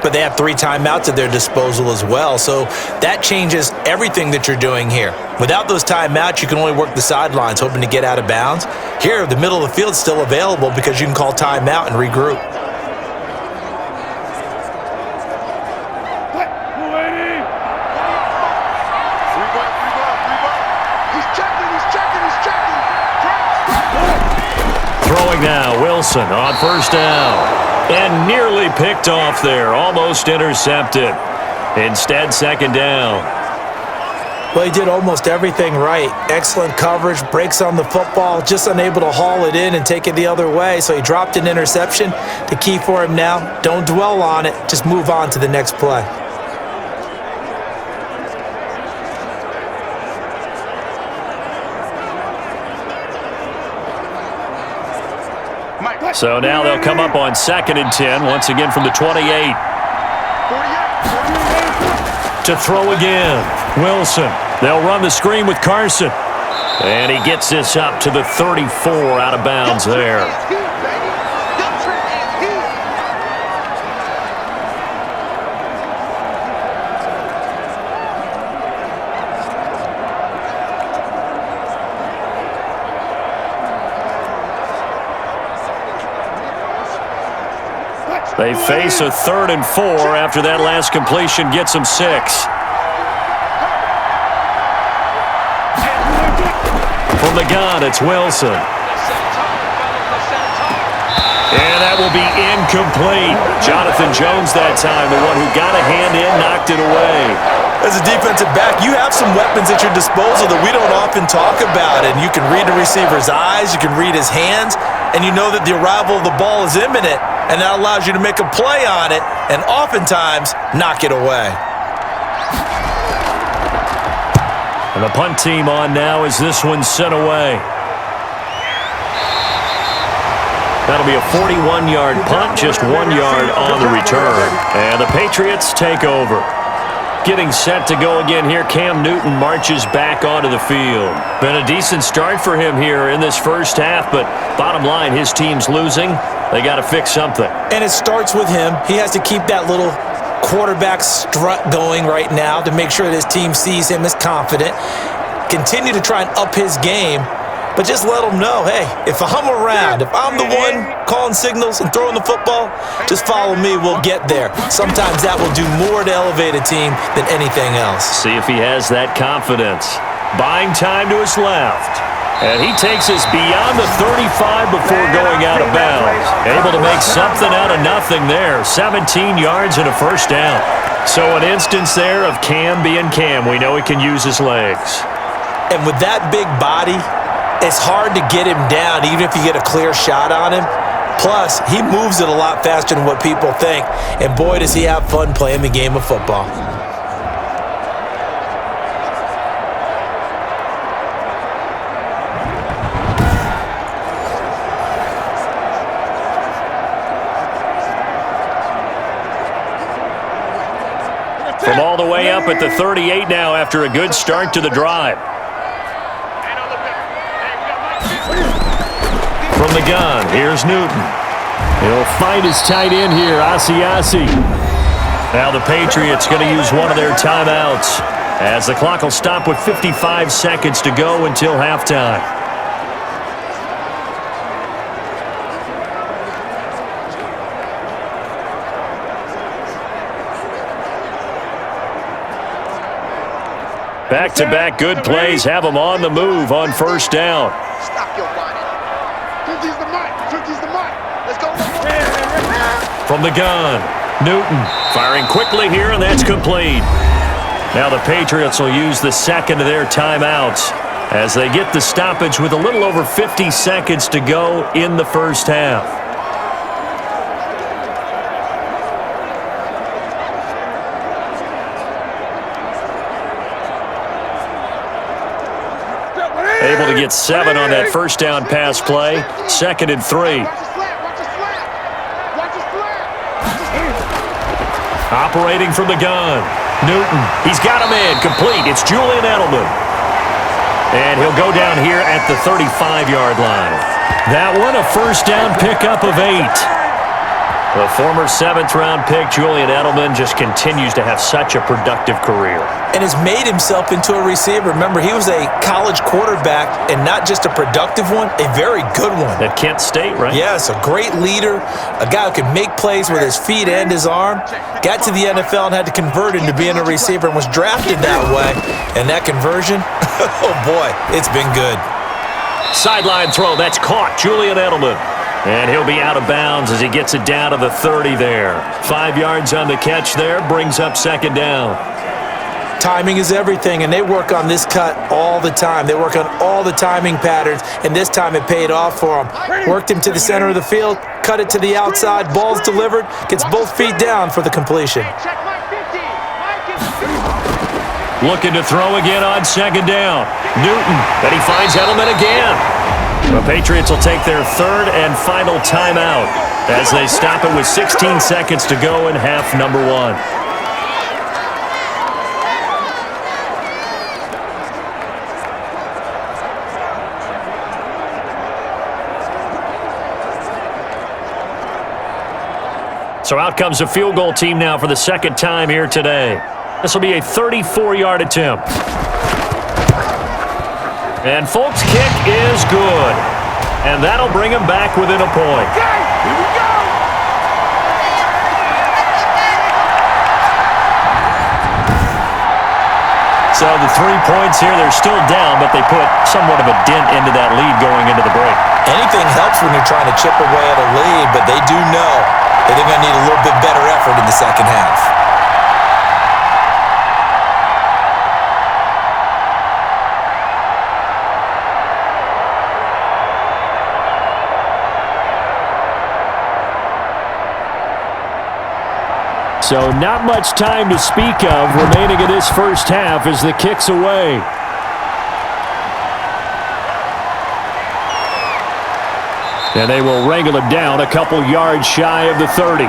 but they have 3 timeouts at their disposal as well. So that changes everything that you're doing here. Without those timeouts, you can only work the sidelines, hoping to get out of bounds. Here, the middle of the field is still available because you can call timeout and regroup. Throwing now, Wilson on first down. And nearly picked off there, almost intercepted. Instead, second down. Well, he did almost everything right. Excellent coverage, breaks on the football, just unable to haul it in and take it the other way. So he dropped an interception. The key for him now, don't dwell on it. Just move on to the next play. So now they'll come up on 2nd and 10, once again from the 28. To throw again, Wilson. They'll run the screen with Carson. And he gets this up to the 34 out of bounds there. They face a 3rd and 4 after that last completion gets them 6. From the gun, it's Wilson. And that will be incomplete. Jonathan Jones that time, the one who got a hand in, knocked it away. As a defensive back, you have some weapons at your disposal that we don't often talk about. And you can read the receiver's eyes, you can read his hands, and you know that the arrival of the ball is imminent. And that allows you to make a play on it and oftentimes knock it away. And the punt team on now as this one's sent away. That'll be a 41-yard punt, just 1 yard on the return. And the Patriots take over. Getting set to go again here, Cam Newton marches back onto the field. Been a decent start for him here in this first half, but bottom line, his team's losing. They got to fix something. And it starts with him. He has to keep that little quarterback strut going right now to make sure that his team sees him as confident. Continue to try and up his game, but just let him know, hey, if I'm around, if I'm the one calling signals and throwing the football, just follow me, we'll get there. Sometimes that will do more to elevate a team than anything else. See if he has that confidence. Buying time to his left. And he takes us beyond the 35 before going out of bounds. Able to make something out of nothing there. 17 yards and a first down. So an instance there of Cam being Cam. We know he can use his legs. And with that big body, it's hard to get him down even if you get a clear shot on him. Plus, he moves it a lot faster than what people think. And boy, does he have fun playing the game of football. From all the way up at the 38 now after a good start to the drive. From the gun, here's Newton. He'll find his tight end here, Asiasi. Now the Patriots going to use one of their timeouts as the clock will stop with 55 seconds to go until halftime. Back-to-back good plays have them on the move on first down. Stop your whining. 50's the mic. 50's the mic. Let's go. From the gun, Newton firing quickly here, and that's complete. Now the Patriots will use the second of their timeouts as they get the stoppage with a little over 50 seconds to go in the first half. Able to get 7 on that first down pass play. 2nd and 3. Operating from the gun. Newton, he's got him in. Complete. It's Julian Edelman. And he'll go down here at the 35-yard line. That one, a first down pickup of 8. The former 7th-round pick, Julian Edelman, just continues to have such a productive career. And has made himself into a receiver. Remember, he was a college quarterback, and not just a productive one, a very good one. At Kent State, right? Yes, a great leader, a guy who can make plays with his feet and his arm. Got to the NFL and had to convert into being a receiver and was drafted that way. And that conversion, oh boy, it's been good. Sideline throw, that's caught. Julian Edelman. And he'll be out of bounds as he gets it down to the 30 there. 5 yards on the catch there, brings up 2nd down. Timing is everything, and they work on this cut all the time. They work on all the timing patterns, and this time it paid off for him. Worked him to the center of the field, cut it to the outside, ball's delivered, gets both feet down for the completion. Looking to throw again on 2nd down. Newton, and he finds Edelman again. The Patriots will take their 3rd and final timeout as they stop it with 16 seconds to go in half number 1. So out comes a field goal team now for the 2nd time here today. This will be a 34-yard attempt. And Folk's kick is good. And that'll bring him back within a point. Okay, here we go. So the 3 points here, they're still down, but they put somewhat of a dent into that lead going into the break. Anything helps when you're trying to chip away at a lead, but they do know that they're going to need a little bit better effort in the second half. So not much time to speak of remaining in this first half as the kick's away. And they will wrangle it down a couple yards shy of the 30.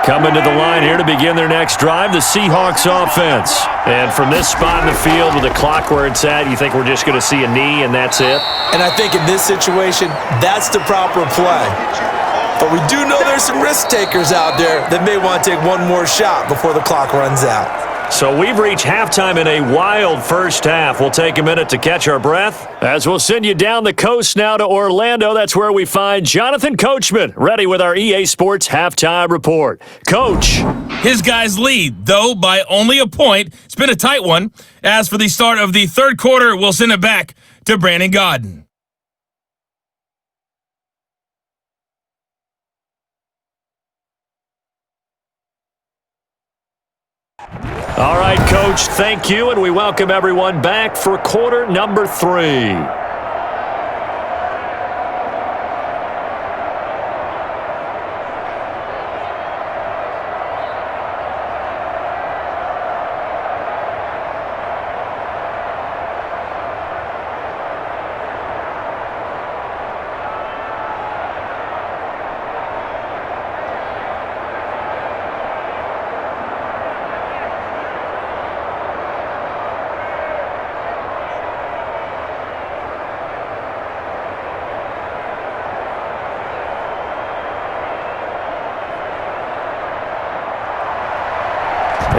Coming to the line here to begin their next drive, the Seahawks offense. And from this spot in the field with the clock where it's at, you think we're just going to see a knee and that's it? And I think in this situation, that's the proper play. But we do know there's some risk takers out there that may want to take one more shot before the clock runs out. So we've reached halftime in a wild first half. We'll take a minute to catch our breath as we'll send you down the coast now to Orlando. That's where we find Jonathan Coachman, ready with our EA Sports halftime report. Coach. His guys lead, though, by only a point. It's been a tight one. As for the start of the third quarter, we'll send it back to Brandon Godden. All right, Coach, thank you, and we welcome everyone back for quarter number 3.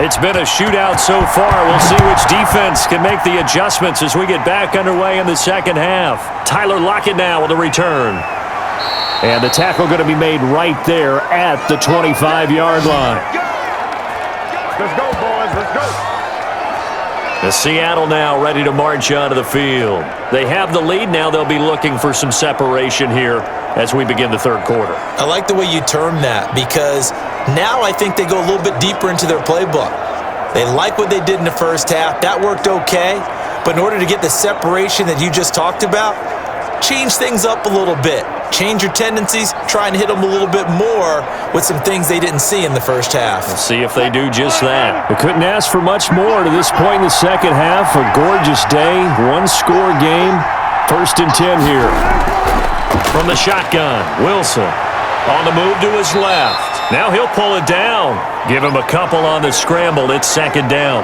It's been a shootout so far. We'll see which defense can make the adjustments as we get back underway in the second half. Tyler Lockett now with a return. And the tackle going to be made right there at the 25-yard line. Let's go, boys. Let's go. The Seattle now ready to march onto the field. They have the lead now. They'll be looking for some separation here as we begin the third quarter. I like the way you term that because now I think they go a little bit deeper into their playbook. They like what they did in the first half. That worked okay. But in order to get the separation that you just talked about, change things up a little bit. Change your tendencies, try and hit them a little bit more with some things they didn't see in the first half. We'll see if they do just that. We couldn't ask for much more to this point in the second half. A gorgeous day, one-score game. 1st and 10 here. From the shotgun, Wilson on the move to his left. Now he'll pull it down. Give him a couple on the scramble. It's 2nd down.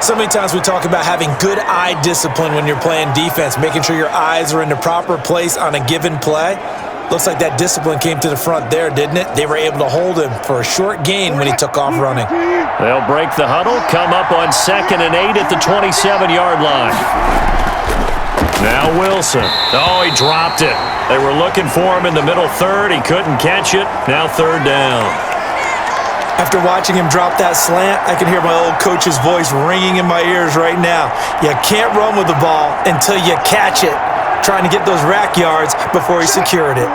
So many times we talk about having good eye discipline when you're playing defense, making sure your eyes are in the proper place on a given play. Looks like that discipline came to the front there, didn't it? They were able to hold him for a short gain when he took off running. They'll break the huddle, come up on 2nd and 8 at the 27-yard line. Now Wilson. Oh, he dropped it. They were looking for him in the middle third. He couldn't catch it. Now 3rd down. After watching him drop that slant, I can hear my old coach's voice ringing in my ears right now. You can't run with the ball until you catch it. Trying to get those rack yards before he secured it.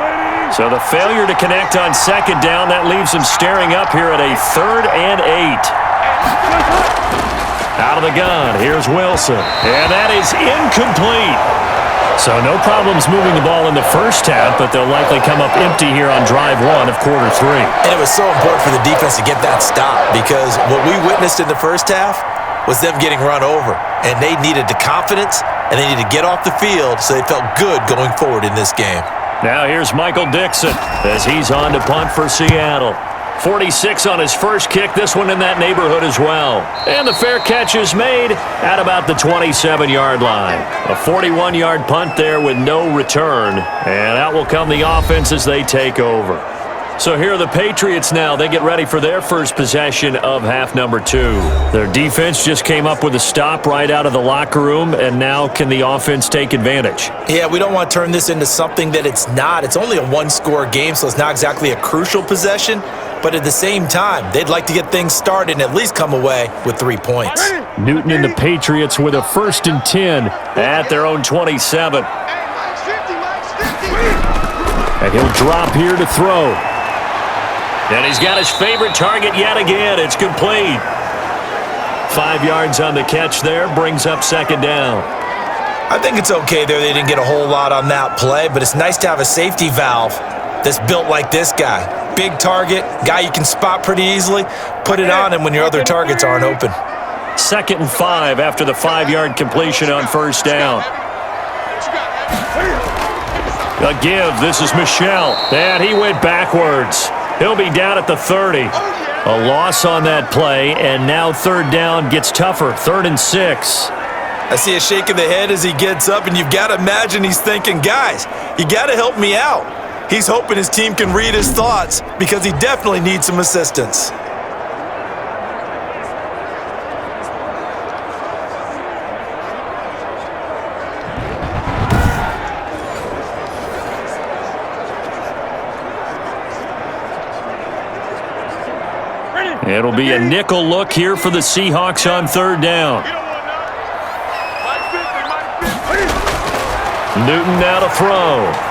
So the failure to connect on 2nd down, that leaves him staring up here at a 3rd and 8. Out of the gun, here's Wilson. And that is incomplete. So no problems moving the ball in the first half, but they'll likely come up empty here on drive 1 of quarter 3. And it was so important for the defense to get that stop because what we witnessed in the first half was them getting run over. And they needed the confidence, and they needed to get off the field so they felt good going forward in this game. Now here's Michael Dixon as he's on to punt for Seattle. 46 on his first kick, this one in that neighborhood as well. And the fair catch is made at about the 27-yard line. A 41-yard punt there with no return. And out will come the offense as they take over. So here are the Patriots now. They get ready for their first possession of half number 2. Their defense just came up with a stop right out of the locker room, and now can the offense take advantage? Yeah, we don't want to turn this into something that it's not. It's only a one-score game, so it's not exactly a crucial possession. But at the same time, they'd like to get things started and at least come away with 3 points. Newton and the Patriots with a 1st and 10 at their own 27. And he'll drop here to throw. And he's got his favorite target yet again. It's complete. 5 yards on the catch there, brings up 2nd down. I think it's okay there. They didn't get a whole lot on that play, but it's nice to have a safety valve that's built like this guy. Big target, guy you can spot pretty easily. Put it on him when your other targets aren't open. 2nd and 5 after the 5-yard completion on 1st down. A give. This is Michel. And he went backwards. He'll be down at the 30. A loss on that play, and now 3rd down gets tougher. 3rd and 6. I see a shake of the head as he gets up, and you've got to imagine he's thinking, guys, you got to help me out. He's hoping his team can read his thoughts because he definitely needs some assistance. It'll be a nickel look here for the Seahawks on 3rd down. Newton now to throw.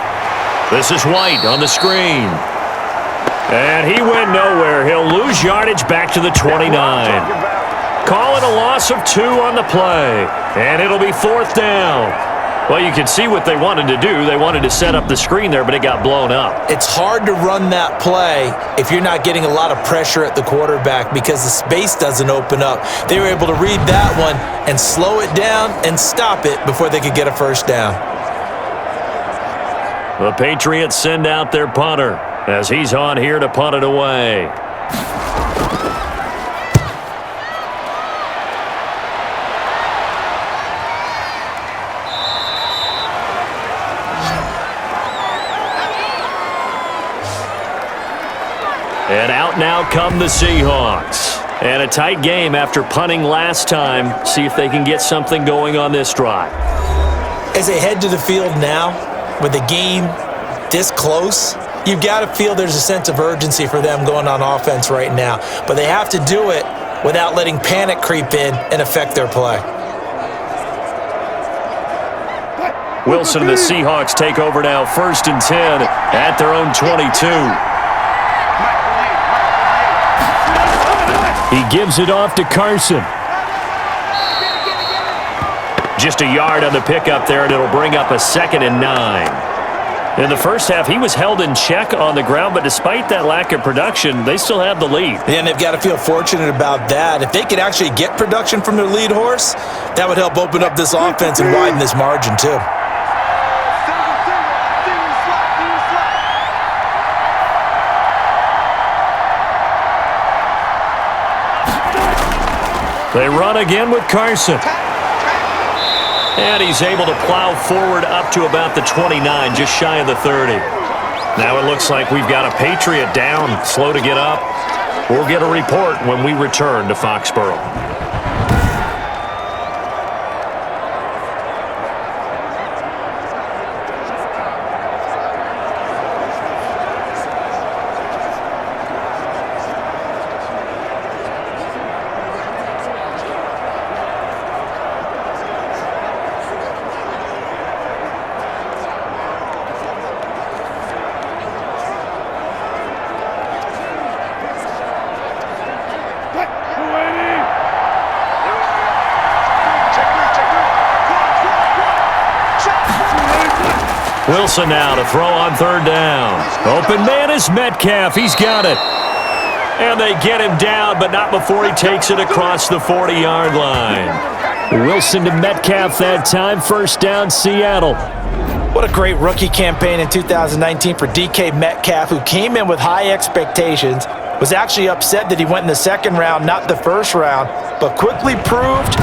This is White on the screen. And he went nowhere. He'll lose yardage back to the 29. Call it a loss of 2 on the play. And it'll be 4th down. Well, you can see what they wanted to do. They wanted to set up the screen there, but it got blown up. It's hard to run that play if you're not getting a lot of pressure at the quarterback because the space doesn't open up. They were able to read that one and slow it down and stop it before they could get a 1st down. The Patriots send out their punter as he's on here to punt it away. And out now come the Seahawks. And a tight game after punting last time. See if they can get something going on this drive. As they head to the field now, with the game this close, you've got to feel there's a sense of urgency for them going on offense right now. But they have to do it without letting panic creep in and affect their play. Wilson and the Seahawks take over now, 1st and 10 at their own 22. He gives it off to Carson. Just a yard on the pickup there, and it'll bring up a 2nd and 9. In the first half, he was held in check on the ground, but despite that lack of production, they still have the lead. And they've got to feel fortunate about that. If they could actually get production from their lead horse, that would help open up this offense and widen this margin too. They run again with Carson. And he's able to plow forward up to about the 29, just shy of the 30. Now it looks like we've got a Patriot down, slow to get up. We'll get a report when we return to Foxborough. Wilson now to throw on 3rd down. Open man is Metcalf. He's got it. And they get him down, but not before he takes it across the 40-yard line. Wilson to Metcalf that time. 1st down, Seattle. What a great rookie campaign in 2019 for DK Metcalf, who came in with high expectations, was actually upset that he went in the 2nd round, not the 1st round, but quickly proved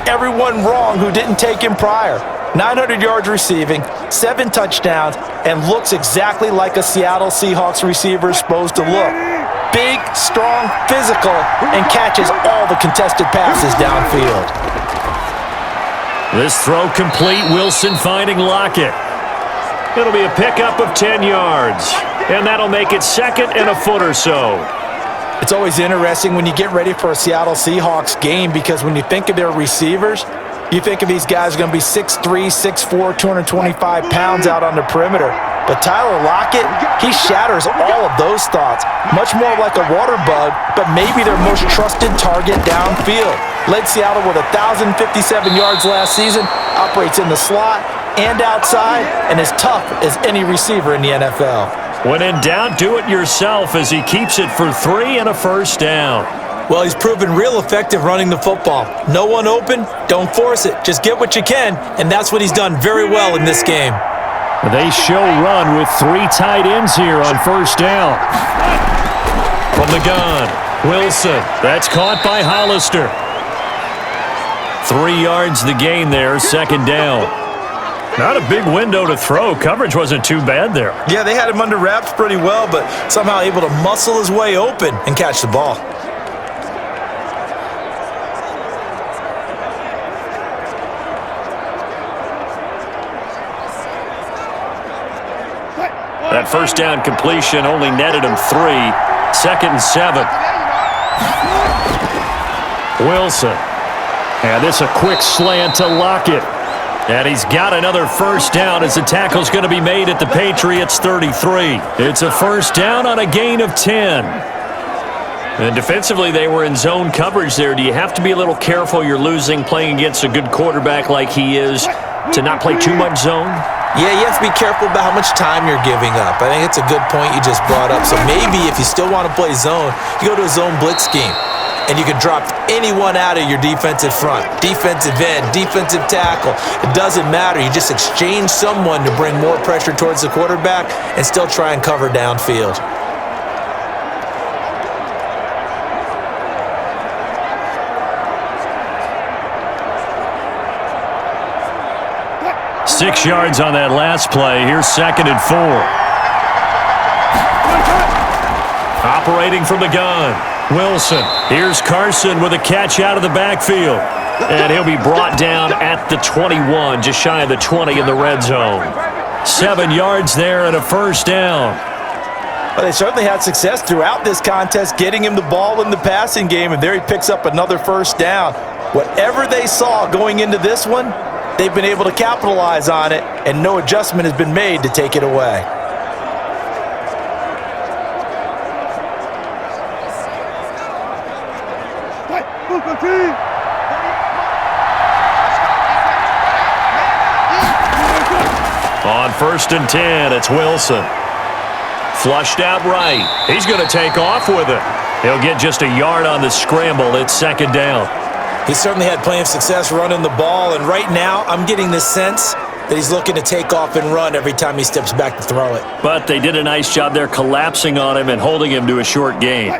everyone wrong who didn't take him prior. 900 yards receiving, 7 touchdowns, and looks exactly like a Seattle Seahawks receiver is supposed to look. Big, strong, physical, and catches all the contested passes downfield. This throw complete. Wilson finding Lockett. It'll be a pickup of 10 yards, and that'll make it 2nd and a foot or so. It's always interesting when you get ready for a Seattle Seahawks game, because when you think of their receivers, you think of these guys going to be 6'3", 6'4", 225 pounds out on the perimeter. But Tyler Lockett, he shatters all of those thoughts. Much more like a water bug, but maybe their most trusted target downfield. Led Seattle with 1,057 yards last season, operates in the slot and outside, and is tough as any receiver in the NFL. When in doubt, do it yourself as he keeps it for 3 and a 1st down. Well, he's proven real effective running the football. No one open, don't force it. Just get what you can, and that's what he's done very well in this game. They show run with 3 tight ends here on 1st down. From the gun, Wilson. That's caught by Hollister. 3 yards the gain there, 2nd down. Not a big window to throw. Coverage wasn't too bad there. Yeah, they had him under wraps pretty well, but somehow able to muscle his way open and catch the ball. That 1st down completion only netted him 3. 2nd and 7. Wilson. And this a quick slant to Lockett. And he's got another 1st down as the tackle's going to be made at the Patriots 33. It's a 1st down on a gain of 10. And defensively, they were in zone coverage there. Do you have to be a little careful? You're losing playing against a good quarterback like he is to not play too much zone? Yeah, you have to be careful about how much time you're giving up. I think it's a good point you just brought up. So maybe if you still want to play zone, you go to a zone blitz scheme. And you can drop anyone out of your defensive front. Defensive end, defensive tackle. It doesn't matter. You just exchange someone to bring more pressure towards the quarterback and still try and cover downfield. Six yards on that last play. Here's 2nd and 4. Operating from the gun. Wilson. Here's Carson with a catch out of the backfield. And he'll be brought down at the 21, just shy of the 20 in the red zone. 7 yards there and a first down. Well, they certainly had success throughout this contest, getting him the ball in the passing game, and there he picks up another first down. Whatever they saw going into this one, they've been able to capitalize on it, and no adjustment has been made to take it away. On 1st and 10, it's Wilson. Flushed out right. He's going to take off with it. He'll get just a yard on the scramble. It's 2nd down. He certainly had plenty of success running the ball, and right now I'm getting the sense that he's looking to take off and run every time he steps back to throw it. But they did a nice job there collapsing on him and holding him to a short gain.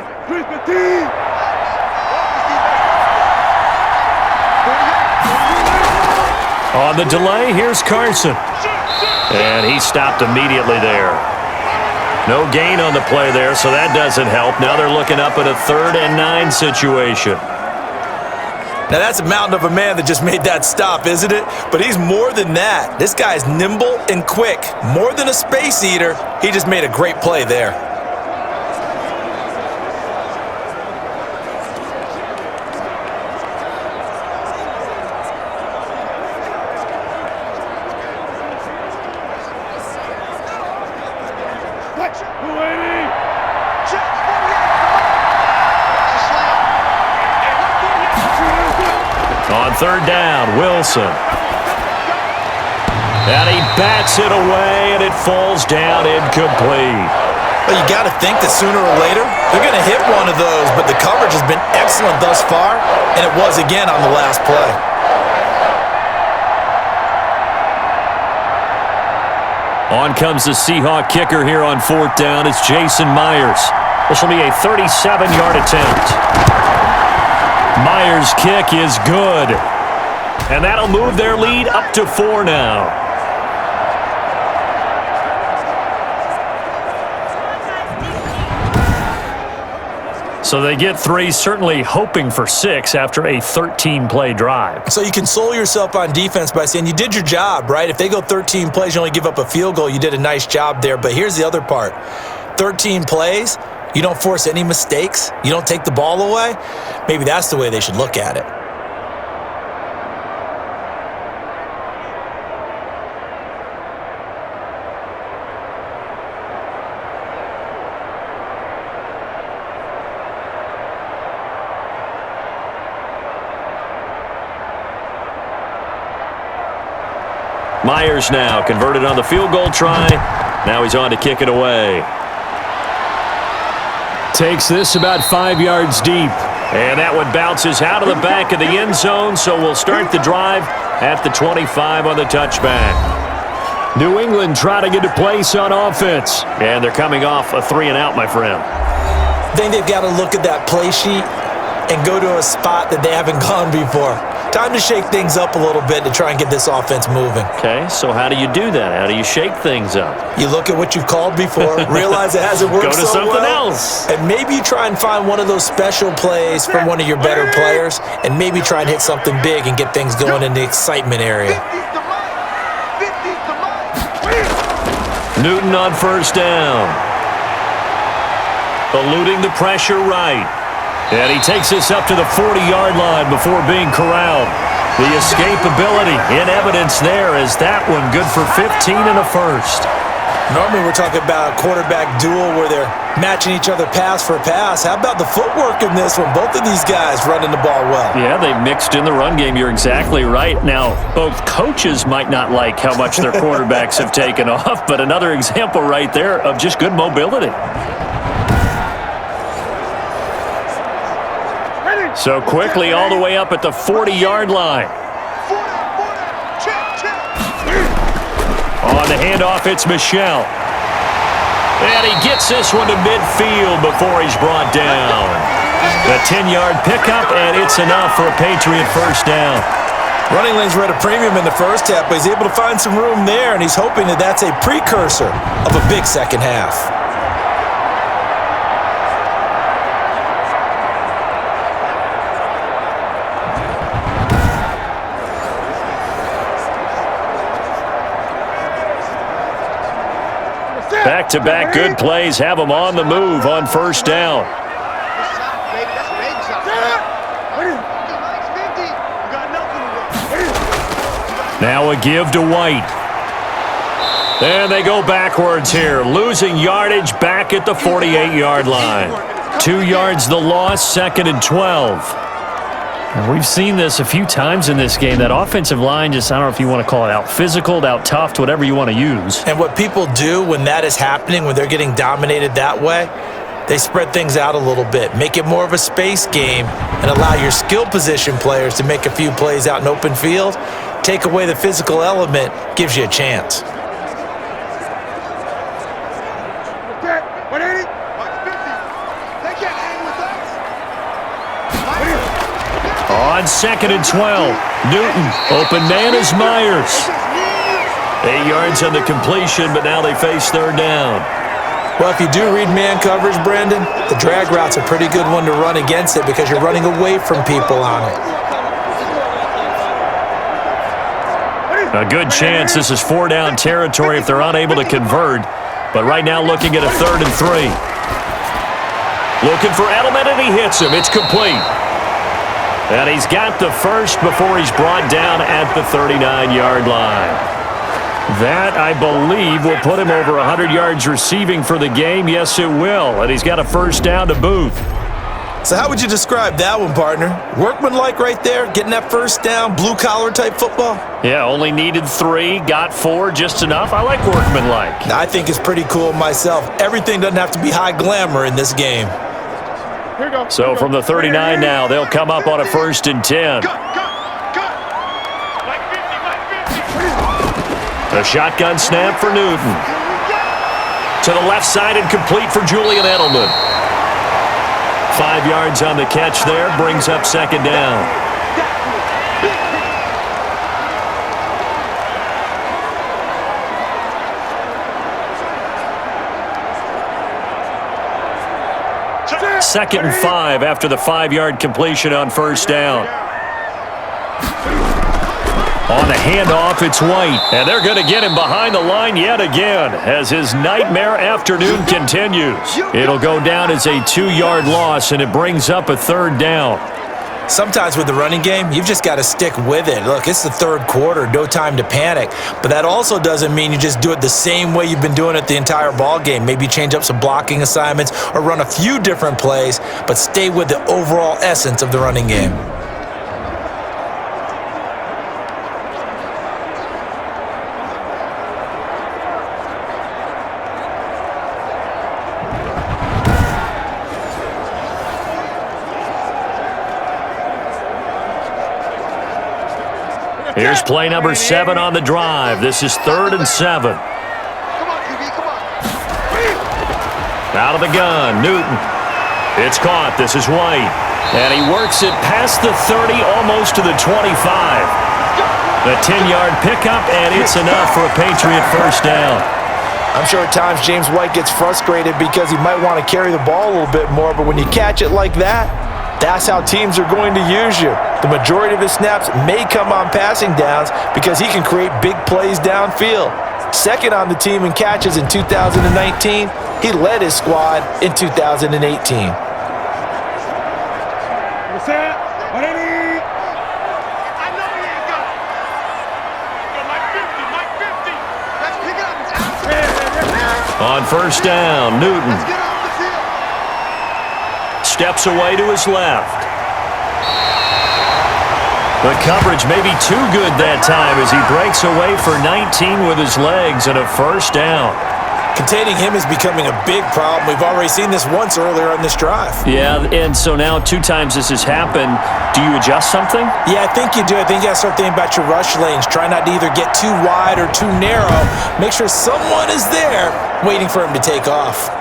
On the delay, here's Carson. And he stopped immediately there. No gain on the play there, so that doesn't help. Now they're looking up at a 3rd and 9 situation. Now that's a mountain of a man that just made that stop, isn't it? But he's more than that. This guy's nimble and quick. More than a space eater, he just made a great play there. On 3rd down, Wilson. And he bats it away, and it falls down incomplete. Well, you got to think that sooner or later, they're going to hit one of those, but the coverage has been excellent thus far, and it was again on the last play. On comes the Seahawk kicker here on 4th down. It's Jason Myers. This will be a 37-yard attempt. Myers' kick is good. And that'll move their lead up to 4 now. So they get 3, certainly hoping for 6 after a 13-play drive. So you console yourself on defense by saying you did your job, right? If they go 13 plays, you only give up a field goal, you did a nice job there. But here's the other part. 13 plays, you don't force any mistakes, you don't take the ball away. Maybe that's the way they should look at it. Myers now converted on the field goal try. Now he's on to kick it away. Takes this about 5 yards deep. And that one bounces out of the back of the end zone, so we'll start the drive at the 25 on the touchback. New England trying to get a place on offense. And they're coming off a 3-and-out, my friend. I think they've got to look at that play sheet and go to a spot that they haven't gone before. Time to shake things up a little bit to try and get this offense moving. Okay, so how do you do that? How do you shake things up? You look at what you've called before, realize it hasn't worked so well. Go to something else. And maybe you try and find one of those special plays from one of your better players, and maybe try and hit something big and get things going in the excitement area. Newton on 1st down. Eluding the pressure right. And he takes this up to the 40-yard line before being corralled. The escapability in evidence there as that one good for 15 and a first. Normally we're talking about a quarterback duel where they're matching each other pass for pass. How about the footwork in this one? Both of these guys running the ball well. Yeah, they mixed in the run game. You're exactly right. Now, both coaches might not like how much their quarterbacks have taken off, but another example right there of just good mobility. So quickly all the way up at the 40-yard line. On the handoff, it's Michel. And he gets this one to midfield before he's brought down. The 10-yard pickup, and it's enough for a Patriot first down. Running lanes were at a premium in the first half, but he's able to find some room there, and he's hoping that that's a precursor of a big second half. Back-to-back good plays have them on the move on first down. Now a give to White. And they go backwards here, losing yardage back at the 48-yard line. 2 yards the loss, 2nd and 12. We've seen this a few times in this game. That offensive line just, I don't know if you want to call it out physical, out tough, whatever you want to use. And what people do when that is happening, when they're getting dominated that way, they spread things out a little bit, make it more of a space game, and allow your skill position players to make a few plays out in open field. Take away the physical element, gives you a chance. On 2nd and 12, Newton, open man is Myers. 8 yards on the completion, but now they face third down. Well, if you do read man coverage, Brandon, the drag route's a pretty good one to run against it because you're running away from people on it. A good chance this is 4-down territory if they're unable to convert, but right now looking at a 3rd and 3. Looking for Edelman, and he hits him. It's complete. And he's got the first before he's brought down at the 39-yard line. That, I believe, will put him over 100 yards receiving for the game. Yes, it will. And he's got a first down to boot. So how would you describe that one, partner? Workmanlike right there, getting that first down, blue-collar type football? Yeah, only needed 3, got 4, just enough. I like workmanlike. I think it's pretty cool myself. Everything doesn't have to be high glamour in this game. So from the 39 now, they'll come up on a 1st and 10. A shotgun snap for Newton. To the left side and complete for Julian Edelman. 5 yards on the catch there, brings up 2nd down. Second and 5 after the 5-yard completion on first down. On the handoff, it's White. And they're going to get him behind the line yet again as his nightmare afternoon continues. It'll go down as a 2-yard loss, and it brings up a 3rd down. Sometimes with the running game, you've just got to stick with it. Look, it's the 3rd quarter, no time to panic. But that also doesn't mean you just do it the same way you've been doing it the entire ball game. Maybe change up some blocking assignments or run a few different plays, but stay with the overall essence of the running game. Here's play number 7 on the drive. This is 3rd and 7. Out of the gun, Newton. It's caught. This is White. And he works it past the 30, almost to the 25. The 10-yard pickup, and it's enough for a Patriot first down. I'm sure at times James White gets frustrated because he might want to carry the ball a little bit more, but when you catch it like that, that's how teams are going to use you. The majority of his snaps may come on passing downs because he can create big plays downfield. Second on the team in catches in 2019. He led his squad in 2018. On first down, Newton steps away to his left. The coverage may be too good that time as he breaks away for 19 with his legs and a first down. Containing him is becoming a big problem. We've already seen this once earlier on this drive. Yeah, and so now 2 times this has happened. Do you adjust something? Yeah, I think you do. I think you got to start thinking about your rush lanes. Try not to either get too wide or too narrow. Make sure someone is there waiting for him to take off.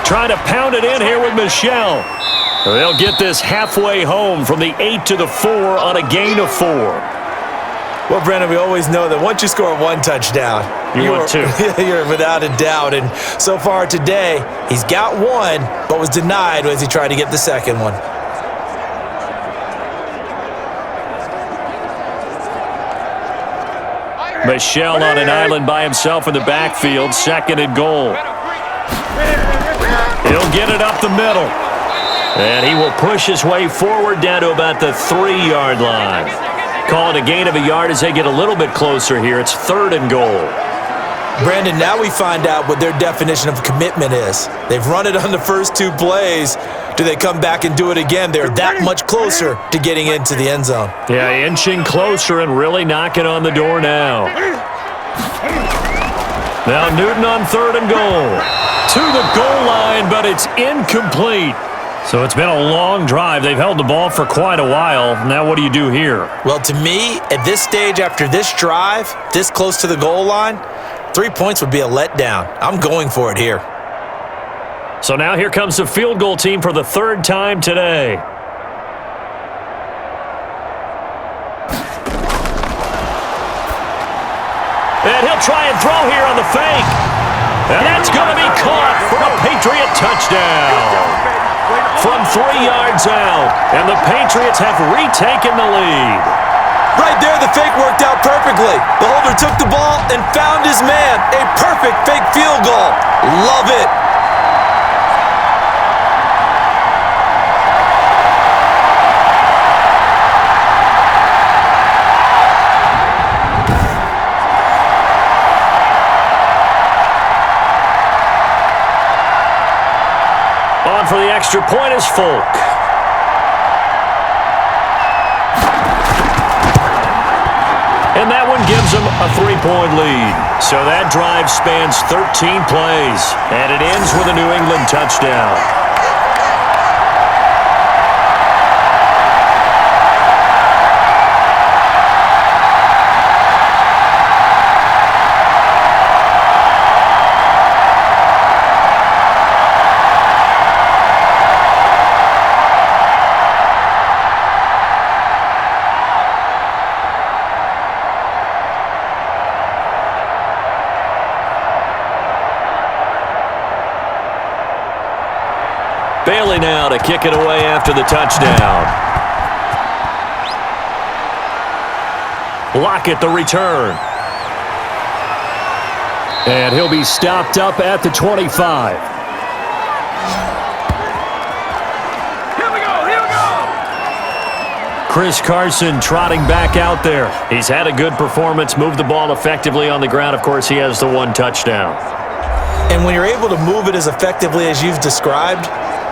Trying to pound it in here with Michelle. They'll get this halfway home from the 8 to the 4 on a gain of 4. Well, Brandon, we always know that once you score 1 touchdown, you want 2. You're without a doubt. And so far today, he's got 1, but was denied as he tried to get the second one. Michelle on an island by himself in the backfield, 2nd and goal. He'll get it up the middle. And he will push his way forward down to about the 3-yard line. Call it a gain of a yard as they get a little bit closer here. It's 3rd and goal. Brandon, now we find out what their definition of commitment is. They've run it on the first 2 plays. Do they come back and do it again? They're that much closer to getting into the end zone. Yeah, inching closer and really knocking on the door now. Now Newton on 3rd and goal. To the goal line, but it's incomplete. So it's been a long drive. They've held the ball for quite a while. Now what do you do here? Well, to me, at this stage after this drive, this close to the goal line, 3 points would be a letdown. I'm going for it here. So now here comes the field goal team for the 3rd time today. And he'll try and throw here on the fake. And that's going to be caught for a Patriot touchdown. From 3 yards out. And the Patriots have retaken the lead. Right there, the fake worked out perfectly. The holder took the ball and found his man. A perfect fake field goal. Love it. On for the extra point is Folk. And that one gives them a 3-point lead. So that drive spans 13 plays. And it ends with a New England touchdown. Bailey now to kick it away after the touchdown. Lockett the return. And he'll be stopped up at the 25. Here we go. Chris Carson trotting back out there. He's had a good performance, moved the ball effectively on the ground. Of course, he has the 1 touchdown. And when you're able to move it as effectively as you've described,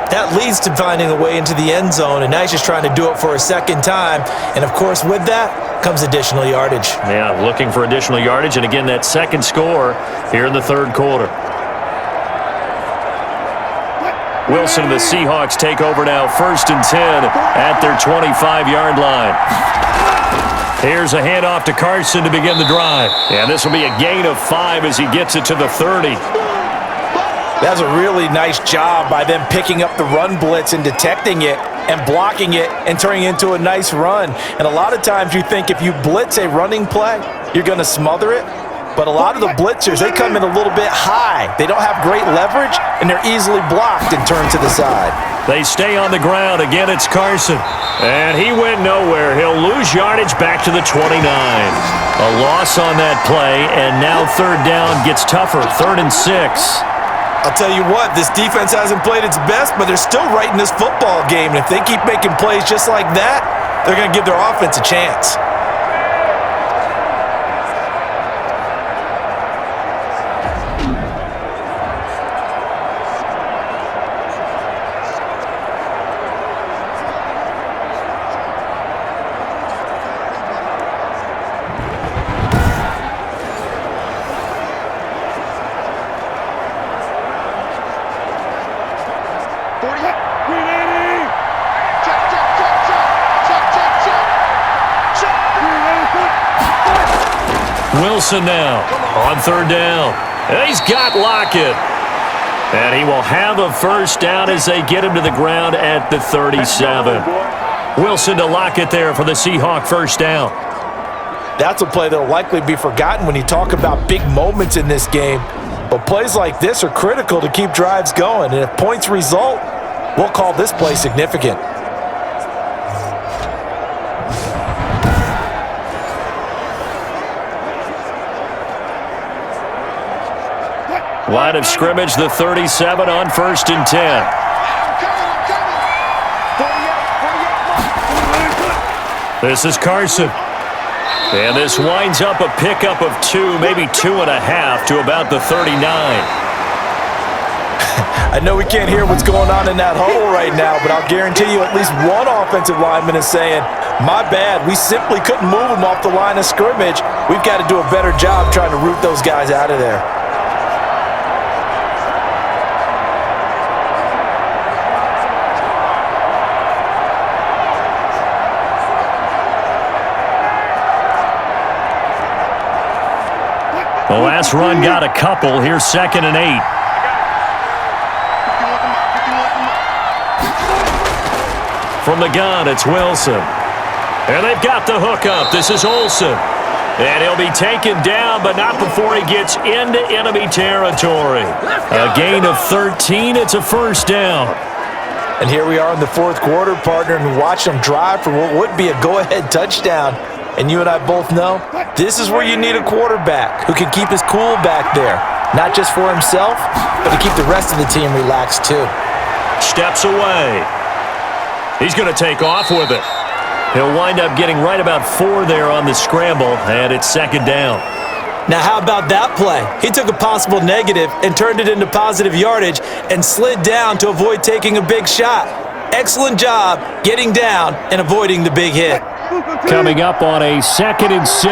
that leads to finding a way into the end zone, and now he's just trying to do it for a 2nd time. And, of course, with that comes additional yardage. Yeah, looking for additional yardage, and again, that 2nd score here in the 3rd quarter. Wilson and the Seahawks take over now, 1st and 10 at their 25-yard line. Here's a handoff to Carson to begin the drive. And this will be a gain of 5 as he gets it to the 30. That's a really nice job by them picking up the run blitz and detecting it and blocking it and turning it into a nice run. And a lot of times you think if you blitz a running play, you're going to smother it. But a lot of the blitzers, they come in a little bit high. They don't have great leverage, and they're easily blocked and turned to the side. They stay on the ground. Again, it's Carson. And he went nowhere. He'll lose yardage back to the 29. A loss on that play, and now 3rd down gets tougher, 3rd and 6. I'll tell you what, this defense hasn't played its best, but they're still right in this football game. And if they keep making plays just like that, they're going to give their offense a chance. Wilson now on 3rd down. And he's got Lockett. And he will have a 1st down as they get him to the ground at the 37. Wilson to Lockett there for the Seahawk 1st down. That's a play that will likely be forgotten when you talk about big moments in this game. But plays like this are critical to keep drives going. And if points result, we'll call this play significant. Line of scrimmage, the 37 on 1st and 10. This is Carson. And this winds up a pickup of 2, maybe 2.5 to about the 39. I know we can't hear what's going on in that huddle right now, but I'll guarantee you at least one offensive lineman is saying, my bad, we simply couldn't move them off the line of scrimmage. We've got to do a better job trying to root those guys out of there. The last run got a couple. Here's 2nd and 8. From the gun, it's Wilson. And they've got the hookup. This is Olsen. And he'll be taken down, but not before he gets into enemy territory. A gain of 13. It's a 1st down. And here we are in the 4th quarter, partner, and watch them drive for what would be a go-ahead touchdown. And you and I both know this is where you need a quarterback who can keep his cool back there. Not just for himself, but to keep the rest of the team relaxed too. Steps away. He's going to take off with it. He'll wind up getting right about 4 there on the scramble, and it's 2nd down. Now how about that play? He took a possible negative and turned it into positive yardage and slid down to avoid taking a big shot. Excellent job getting down and avoiding the big hit. Coming up on a 2nd and 6.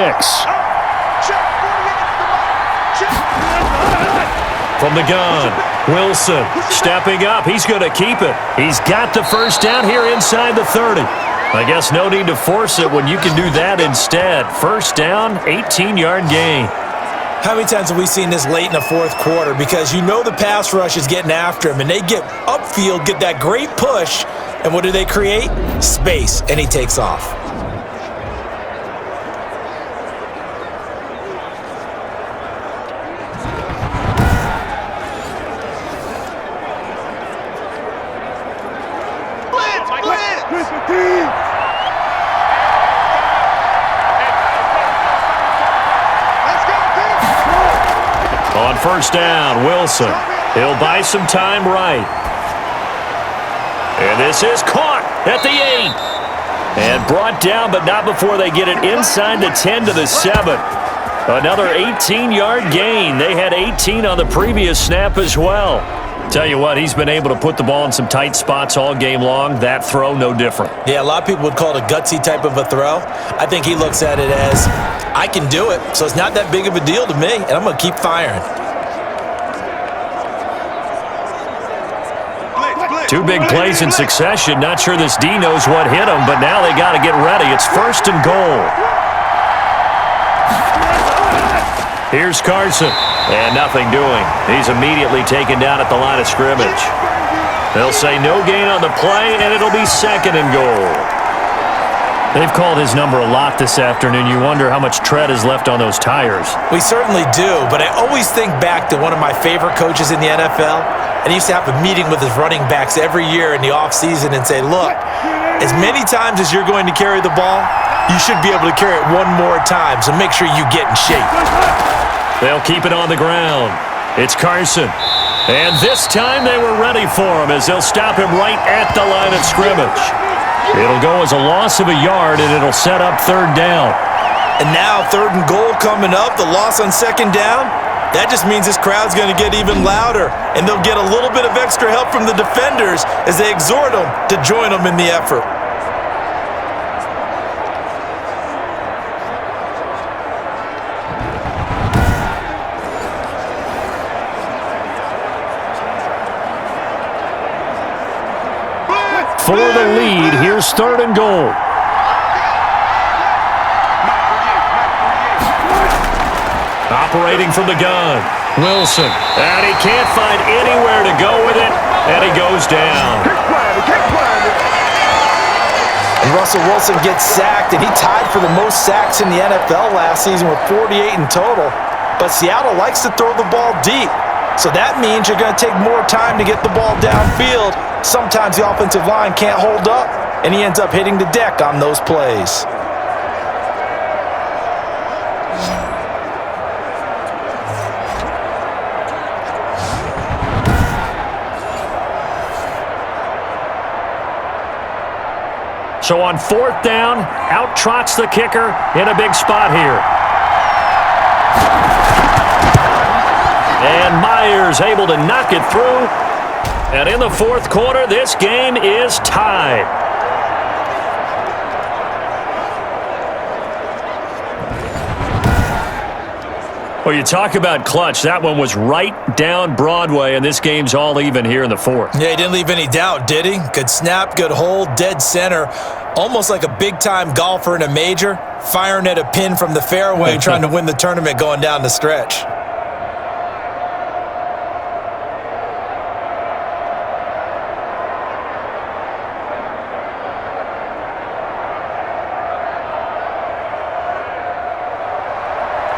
From the gun, Wilson stepping up. He's going to keep it. He's got the 1st down here inside the 30. I guess no need to force it when you can do that instead. 1st down, 18-yard gain. How many times have we seen this late in the 4th quarter? Because you know the pass rush is getting after him, and they get upfield, get that great push, and what do they create? Space, and he takes off. On 1st down, Wilson. He'll buy some time right. And this is caught at the 8. And brought down, but not before they get it inside the 10 to the 7. Another 18-yard gain. They had 18 on the previous snap as well. Tell you what, he's been able to put the ball in some tight spots all game long. That throw, no different. Yeah, a lot of people would call it a gutsy type of a throw. I think he looks at it as, I can do it, so it's not that big of a deal to me, and I'm going to keep firing. 2 big plays in succession. Not sure this D knows what hit him, but now they got to get ready. It's 1st and goal. Here's Carson. And nothing doing. He's immediately taken down at the line of scrimmage. They'll say no gain on the play, and it'll be 2nd and goal. They've called his number a lot this afternoon. You wonder how much tread is left on those tires. We certainly do, but I always think back to one of my favorite coaches in the NFL, and he used to have a meeting with his running backs every year in the offseason and say, look, as many times as you're going to carry the ball, you should be able to carry it one more time, so make sure you get in shape. They'll keep it on the ground. It's Carson. And this time they were ready for him as they'll stop him right at the line of scrimmage. It'll go as a loss of a yard, and it'll set up 3rd down. And now 3rd and goal coming up, the loss on 2nd down. That just means this crowd's going to get even louder, and they'll get a little bit of extra help from the defenders as they exhort them to join them in the effort. For the lead, here's 3rd and goal. Operating from the gun, Wilson. And he can't find anywhere to go with it, and he goes down. And Russell Wilson gets sacked, and he tied for the most sacks in the NFL last season with 48 in total. But Seattle likes to throw the ball deep. So that means you're going to take more time to get the ball downfield. Sometimes the offensive line can't hold up, and he ends up hitting the deck on those plays. So on 4th down, out trots the kicker in a big spot here. And Myers able to knock it through. And in the 4th quarter, this game is tied. Well, you talk about clutch. That one was right down Broadway, and this game's all even here in the 4th. Yeah, he didn't leave any doubt, did he? Good snap, good hold, dead center. Almost like a big-time golfer in a major, firing at a pin from the fairway, trying to win the tournament going down the stretch.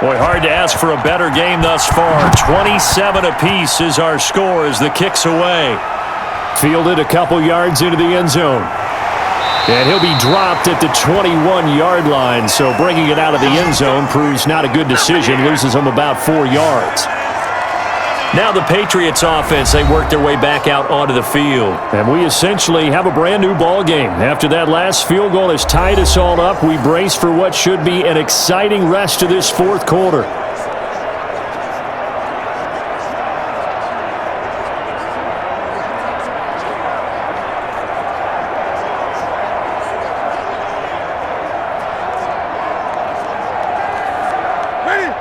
Boy, hard to ask for a better game thus far. 27 apiece is our score as the kick's away. Fielded a couple yards into the end zone. And he'll be dropped at the 21-yard line, so bringing it out of the end zone proves not a good decision, loses him about 4 yards. Now the Patriots offense, they work their way back out onto the field. And we essentially have a brand new ball game. After that last field goal has tied us all up, we brace for what should be an exciting rest of this 4th quarter.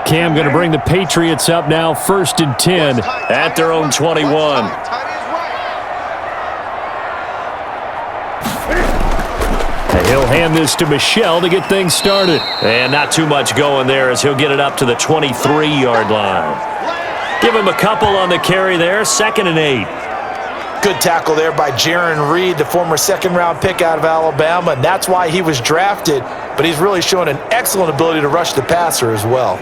Cam going to bring the Patriots up now, 1st and 10 at their own 21. And he'll hand this to Michel to get things started. And not too much going there as he'll get it up to the 23-yard line. Give him a couple on the carry there, 2nd and 8. Good tackle there by Jaron Reed, the former 2nd-round pick out of Alabama, and that's why he was drafted, but he's really shown an excellent ability to rush the passer as well.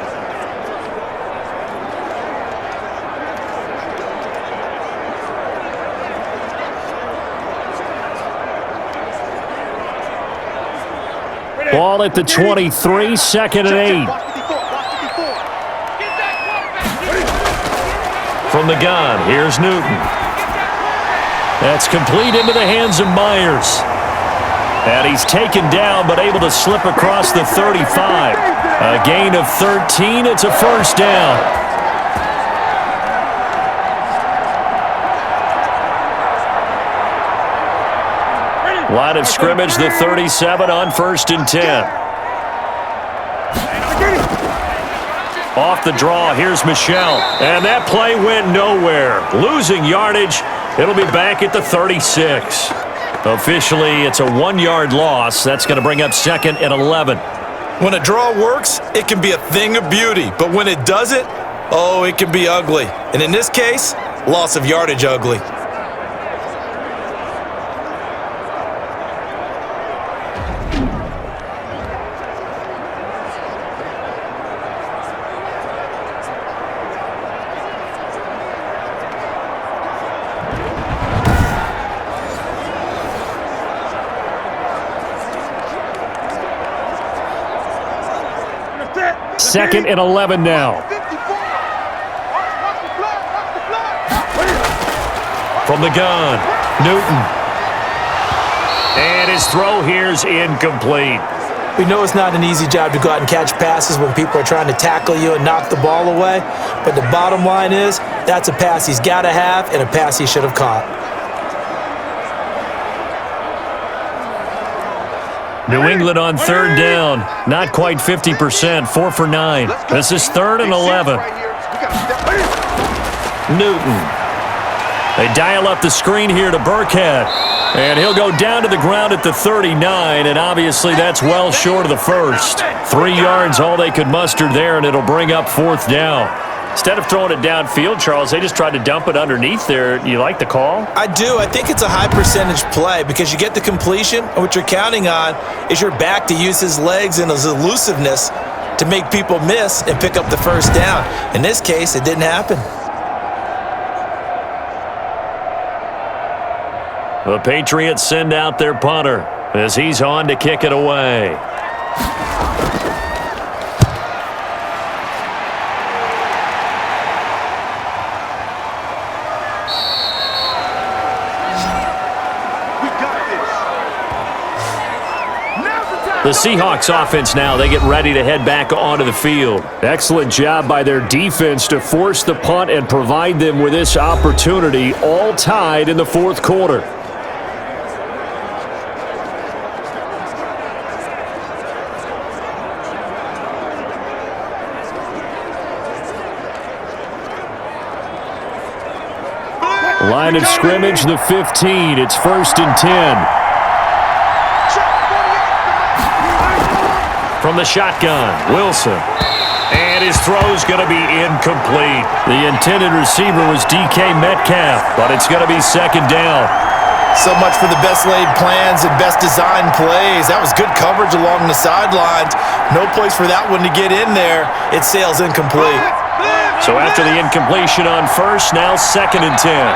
Ball at the 23, 2nd and 8. From the gun, here's Newton. That's complete into the hands of Myers. And he's taken down, but able to slip across the 35. A gain of 13, it's a 1st down. Line of scrimmage, the 37 on 1st and 10. Off the draw, here's Michel. And that play went nowhere. Losing yardage, it'll be back at the 36. Officially, it's a 1-yard loss. That's going to bring up 2nd and 11. When a draw works, it can be a thing of beauty. But when it doesn't, oh, it can be ugly. And in this case, loss of yardage ugly. Second and 11 now. From the gun, Newton. And his throw here's incomplete. We know it's not an easy job to go out and catch passes when people are trying to tackle you and knock the ball away. But the bottom line is, that's a pass he's got to have and a pass he should have caught. New England on 3rd down. Not quite 50%, 4 for 9. This is 3rd and 11. Newton. They dial up the screen here to Burkhead. And he'll go down to the ground at the 39, and obviously that's well short of the 1st. 3 yards, all they could muster there, and it'll bring up 4th down. Instead of throwing it downfield, Charles, they just tried to dump it underneath there. You like the call? I do. I think it's a high percentage play because you get the completion, and what you're counting on is your back to use his legs and his elusiveness to make people miss and pick up the 1st down. In this case, it didn't happen. The Patriots send out their punter as he's on to kick it away. The Seahawks offense now, they get ready to head back onto the field. Excellent job by their defense to force the punt and provide them with this opportunity, all tied in the fourth quarter. Line of scrimmage, the 15. It's 1st and 10. From the shotgun, Wilson. And his throw's going to be incomplete. The intended receiver was DK Metcalf, but it's going to be 2nd down. So much for the best laid plans and best designed plays. That was good coverage along the sidelines. No place for that one to get in there. It sails incomplete. So after the incompletion on first, now 2nd and 10.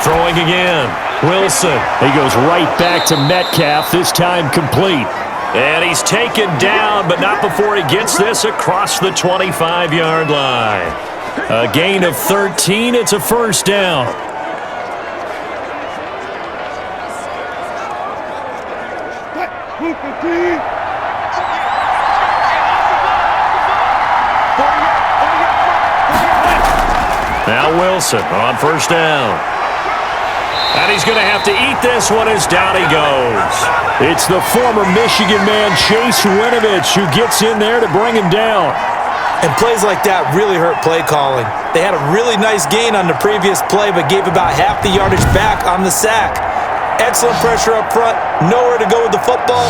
Throwing again. Wilson. He goes right back to Metcalf, this time complete. And he's taken down, but not before he gets this across the 25-yard line. A gain of 13. It's a 1st down. Now Wilson on 1st down. And he's going to have to eat this one as down he goes. It's the former Michigan man, Chase Winovich, who gets in there to bring him down. And plays like that really hurt play calling. They had a really nice gain on the previous play, but gave about half the yardage back on the sack. Excellent pressure up front, nowhere to go with the football.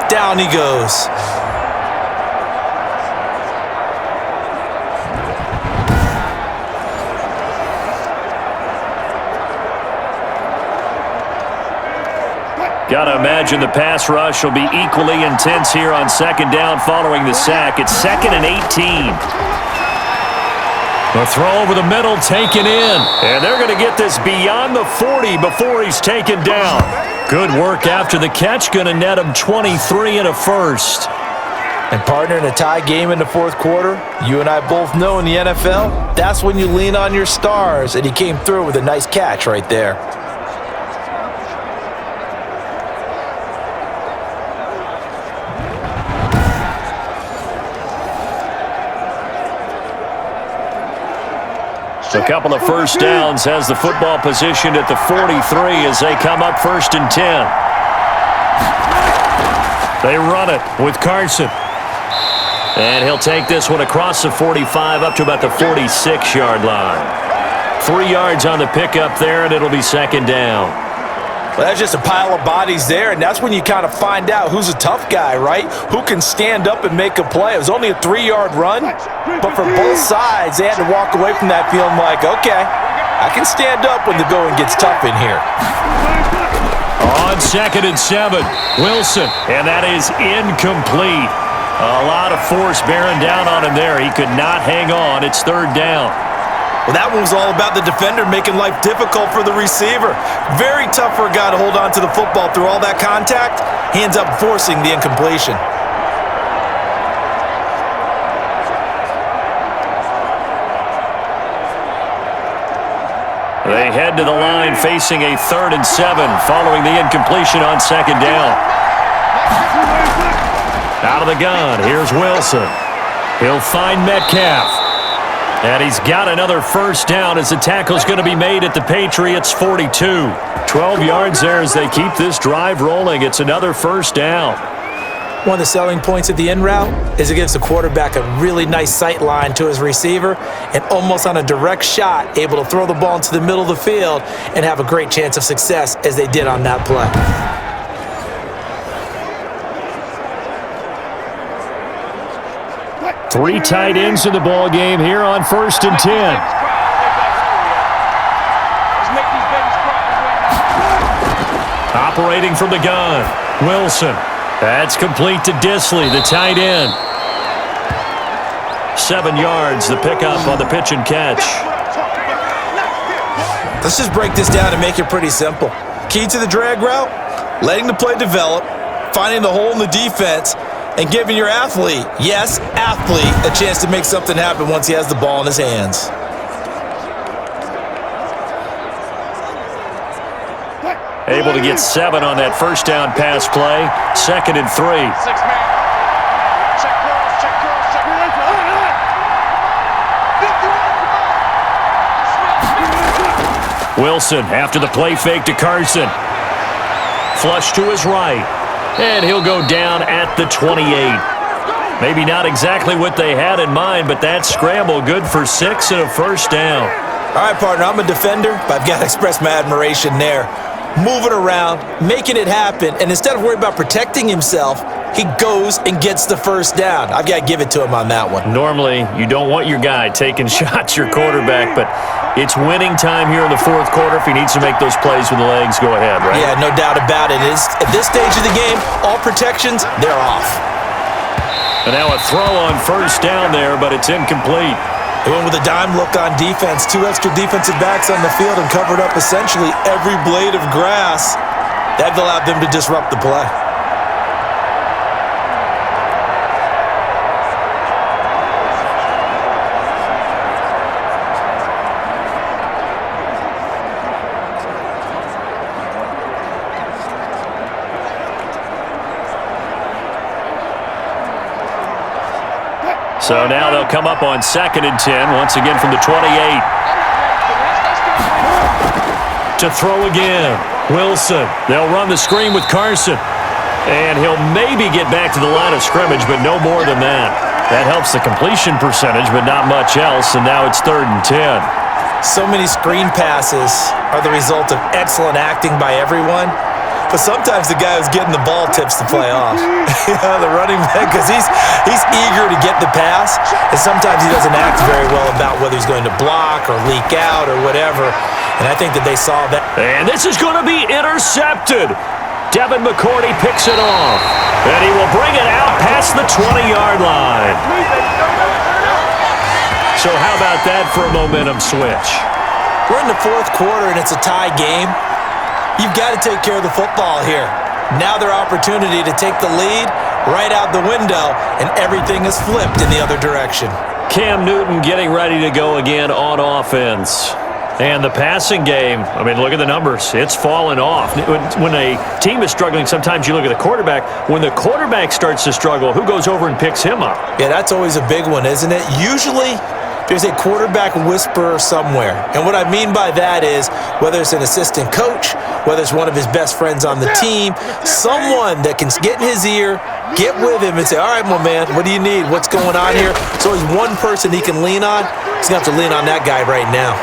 Down he goes. Got to imagine the pass rush will be equally intense here on 2nd down following the sack. It's 2nd and 18. The throw over the middle taken in. And they're going to get this beyond the 40 before he's taken down. Good work after the catch. Going to net him 23 and a 1st. And partner, in a tie game in the fourth quarter, you and I both know in the NFL, that's when you lean on your stars. And he came through with a nice catch right there. A couple of 1st downs has the football positioned at the 43 as they come up 1st and 10. They run it with Carson. And he'll take this one across the 45 up to about the 46-yard line. 3 yards on the pickup there, and it'll be 2nd down. Well, that's just a pile of bodies there, and that's when you kind of find out who's a tough guy, right? Who can stand up and make a play. It was only a 3-yard run, but for both sides, they had to walk away from that feeling like, okay, I can stand up when the going gets tough in here. On 2nd and 7, Wilson, and that is incomplete. A lot of force bearing down on him there. He could not hang on. It's 3rd down. Well, that one was all about the defender making life difficult for the receiver. Very tough for a guy to hold on to the football through all that contact. He ends up forcing the incompletion. They head to the line facing a 3rd and 7 following the incompletion on 2nd down. Out of the gun, here's Wilson. He'll find Metcalf. And he's got another 1st down as the tackle's going to be made at the Patriots' 42. 12 yards there as they keep this drive rolling. It's another 1st down. One of the selling points of the in route is it gives the quarterback a really nice sight line to his receiver and almost on a direct shot able to throw the ball into the middle of the field and have a great chance of success as they did on that play. Three tight ends in the ball game here on 1st and 10. Operating from the gun, Wilson. That's complete to Disley, the tight end. 7 yards, the pickup on the pitch and catch. Let's just break this down and make it pretty simple. Key to the drag route, letting the play develop, finding the hole in the defense, and giving your athlete, yes, athlete, a chance to make something happen once he has the ball in his hands. Able to get 7 on that first down pass play. 2nd and 3. 6 man. Check cross, check cross, check cross. 51. Wilson after the play fake to Carson. Flush to his right. And he'll go down at the 28. Maybe not exactly what they had in mind, but that scramble good for 6 and a first down. All right, partner, I'm a defender, but I've got to express my admiration there. Moving around, making it happen, and instead of worrying about protecting himself, he goes and gets the first down. I've got to give it to him on that one. Normally, you don't want your guy taking shots, your quarterback, but it's winning time here in the fourth quarter. If he needs to make those plays with the legs, go ahead, right? Yeah, no doubt about it. At this stage of the game, all protections, they're off. And now a throw on first down there, but it's incomplete. They went with a dime look on defense. 2 extra defensive backs on the field and covered up essentially every blade of grass. That allowed them to disrupt the play. So now they'll come up on 2nd and 10, once again from the 28. To throw again, Wilson. They'll run the screen with Carson. And he'll maybe get back to the line of scrimmage, but no more than that. That helps the completion percentage, but not much else, and now it's 3rd and 10. So many screen passes are the result of excellent acting by everyone. But sometimes the guy who's getting the ball tips the play off. The running back, because he's eager to get the pass, and sometimes he doesn't act very well about whether he's going to block or leak out or whatever. And I think that they saw that. And this is going to be intercepted. Devin McCourty picks it off. And he will bring it out past the 20-yard line. So how about that for a momentum switch? We're in the fourth quarter, and it's a tie game. You've got to take care of the football here. Now their opportunity to take the lead right out the window, and everything is flipped in the other direction. Cam Newton getting ready to go again on offense. And the passing game, I mean, look at the numbers. It's fallen off. When a team is struggling, sometimes you look at the quarterback. When the quarterback starts to struggle, who goes over and picks him up? Yeah, that's always a big one, isn't it? Usually, there's a quarterback whisperer somewhere. And what I mean by that is whether it's an assistant coach, whether it's one of his best friends on the team, someone that can get in his ear, get with him and say, all right, my man, what do you need? What's going on here? So there's one person he can lean on. He's going to have to lean on that guy right now.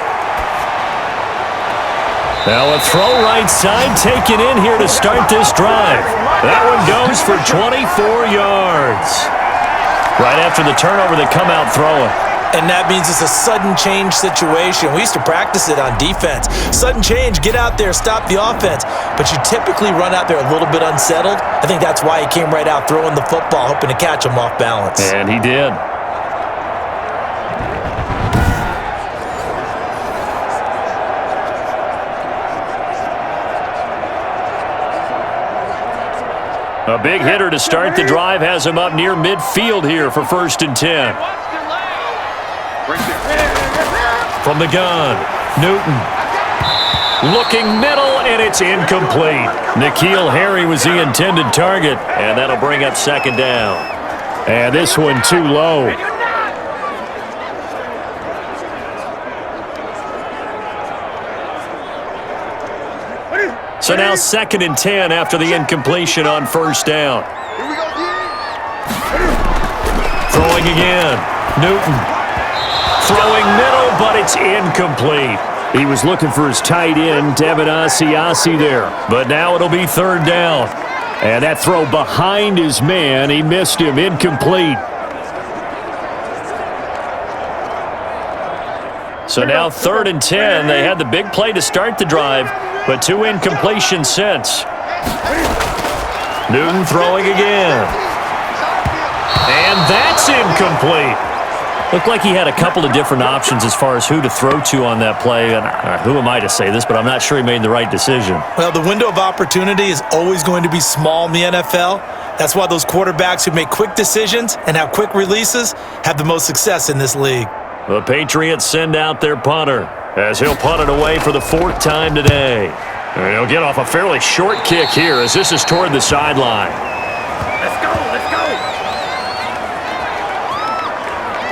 Now a throw right side taken in here to start this drive. That one goes for 24 yards. Right after the turnover, they come out throwing. And that means it's a sudden change situation. We used to practice it on defense. Sudden change, get out there, stop the offense. But you typically run out there a little bit unsettled. I think that's why he came right out throwing the football, hoping to catch him off balance. And he did. A big hitter to start the drive has him up near midfield here for 1st and 10. From the gun, Newton. Looking middle, and it's incomplete. N'Keal Harry was the intended target, and that'll bring up 2nd down. And this one too low. So now 2nd and 10 after the incompletion on 1st down. Throwing again, Newton. Throwing middle, but it's incomplete. He was looking for his tight end, Devin Asiasi there. But now it'll be 3rd down. And that throw behind his man, he missed him, incomplete. So now 3rd and 10. They had the big play to start the drive, but 2 incompletions since. Newton throwing again. And that's incomplete. Looked like he had a couple of different options as far as who to throw to on that play. And who am I to say this, but I'm not sure he made the right decision. Well, the window of opportunity is always going to be small in the NFL. That's why those quarterbacks who make quick decisions and have quick releases have the most success in this league. The Patriots send out their punter as he'll punt it away for the 4th time today. And he'll get off a fairly short kick here as this is toward the sideline. Let's go.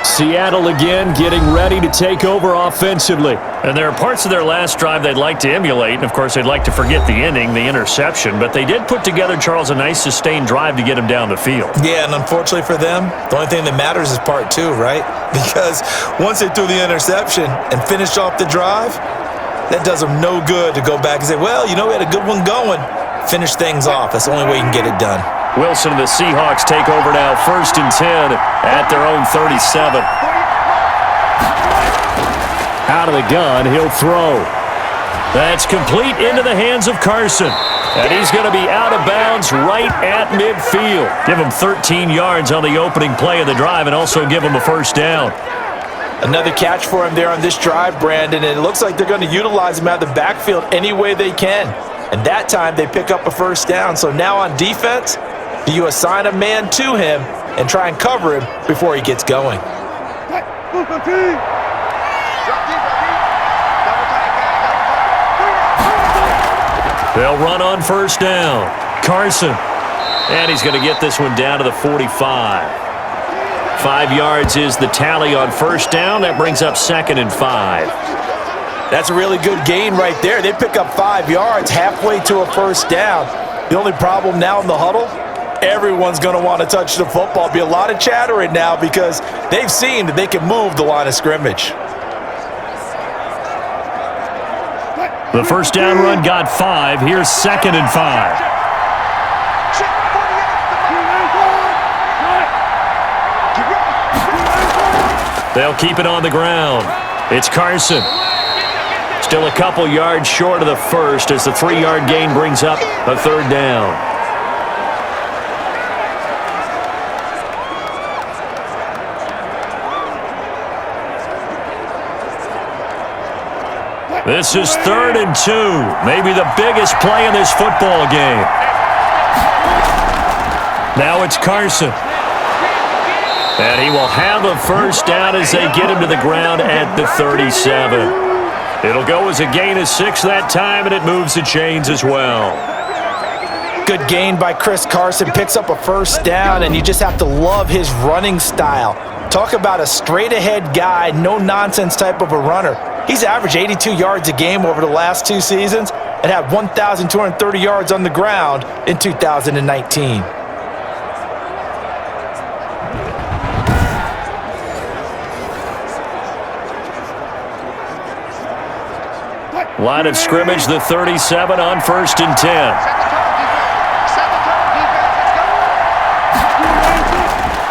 Seattle again getting ready to take over offensively. And there are parts of their last drive they'd like to emulate, and of course they'd like to forget the ending, the interception, but they did put together, Charles, a nice sustained drive to get him down the field. Yeah, and unfortunately for them, the only thing that matters is part two, right? Because once they threw the interception and finished off the drive, that does them no good to go back and say, well, we had a good one going. Finish things off. That's the only way you can get it done. Wilson and the Seahawks take over now, 1st and 10 at their own 37. Out of the gun, he'll throw. That's complete into the hands of Carson. And he's going to be out of bounds right at midfield. Give him 13 yards on the opening play of the drive and also give him a first down. Another catch for him there on this drive, Brandon, and it looks like they're going to utilize him out of the backfield any way they can. And that time they pick up a first down. So now on defense, you assign a man to him and try and cover him before he gets going. They'll run on first down. Carson. And he's going to get this one down to the 45. 5 yards is the tally on first down. That brings up 2nd and 5. That's a really good gain right there. They pick up 5 yards halfway to a first down. The only problem now in the huddle, everyone's going to want to touch the football. Be a lot of chattering now because they've seen that they can move the line of scrimmage. The first down run got 5. Here's 2nd and 5. They'll keep it on the ground. It's Carson. Still a couple yards short of the first as the 3-yard gain brings up a 3rd down. This is 3rd and 2. Maybe the biggest play in this football game. Now it's Carson. And he will have a first down as they get him to the ground at the 37. It'll go as a gain of 6 that time, and it moves the chains as well. Good gain by Chris Carson. Picks up a first down, and you just have to love his running style. Talk about a straight-ahead guy, no-nonsense type of a runner. He's averaged 82 yards a game over the last 2 seasons and had 1,230 yards on the ground in 2019. Line of scrimmage, the 37 on 1st and 10.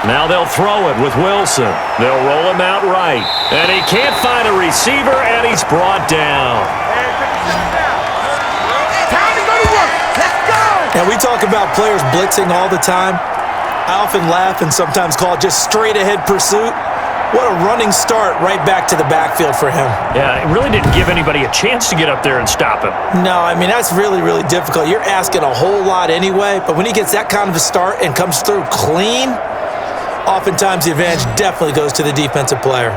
Now they'll throw it with Wilson. They'll roll him out right. And he can't find a receiver, and he's brought down. And we talk about players blitzing all the time. I often laugh and sometimes call it just straight-ahead pursuit. What a running start right back to the backfield for him. Yeah, it really didn't give anybody a chance to get up there and stop him. No, I mean, that's really, really difficult. You're asking a whole lot anyway, but when he gets that kind of a start and comes through clean, oftentimes the advantage definitely goes to the defensive player.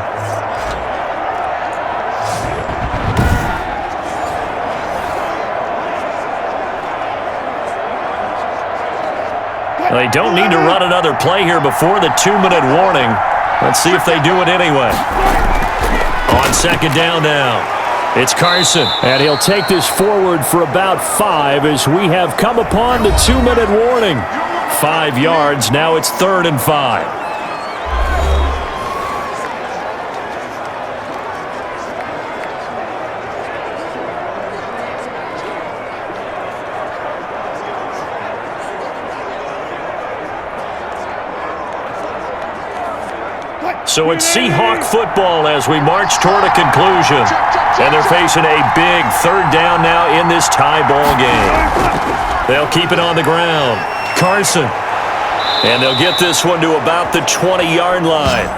They don't need to run another play here before the 2-minute warning. Let's see if they do it anyway. On 2nd down now, it's Carson. And he'll take this forward for about 5 as we have come upon the 2-minute warning. 5 yards, now it's 3rd and 5. So it's Seahawk football as we march toward a conclusion. And they're facing a big 3rd down now in this tie ball game. They'll keep it on the ground. Carson. And they'll get this one to about the 20-yard line.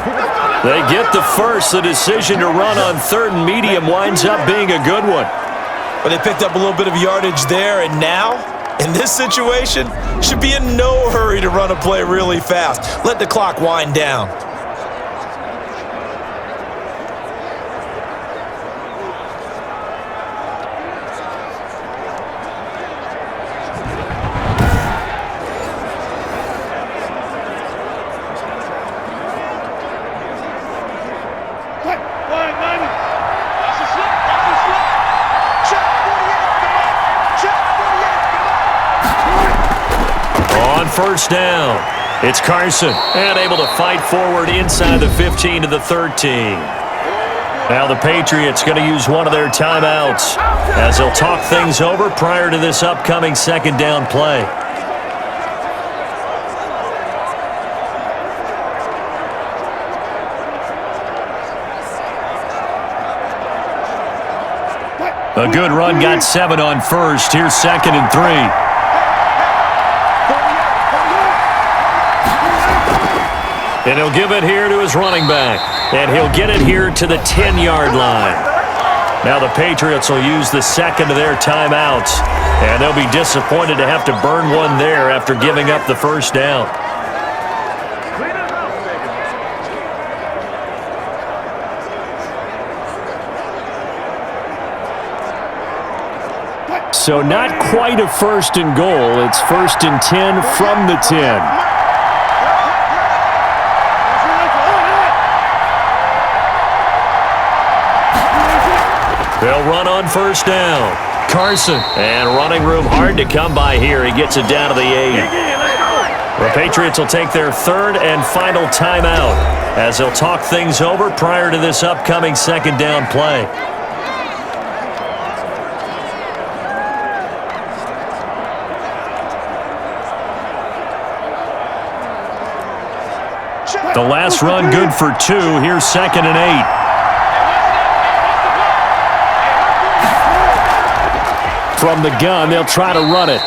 They get the first. The decision to run on 3rd and medium winds up being a good one. But they picked up a little bit of yardage there, and now, in this situation, should be in no hurry to run a play really fast. Let the clock wind down. On first down, it's Carson, and able to fight forward inside the 15 to the 13. Now the Patriots going to use one of their timeouts as they'll talk things over prior to this upcoming second down play. A good run got 7 on first. Here's 2nd and 3. And he'll give it here to his running back. And he'll get it here to the 10-yard line. Now the Patriots will use the second of their timeouts. And they'll be disappointed to have to burn one there after giving up the first down. So not quite a 1st and goal. It's 1st and 10 from the 10. They'll run on first down. Carson. And running room hard to come by here. He gets it down to the 8. The Patriots will take their 3rd and final timeout as they'll talk things over prior to this upcoming second down play. The last run good for 2. Here's 2nd and 8. From the gun, they'll try to run it.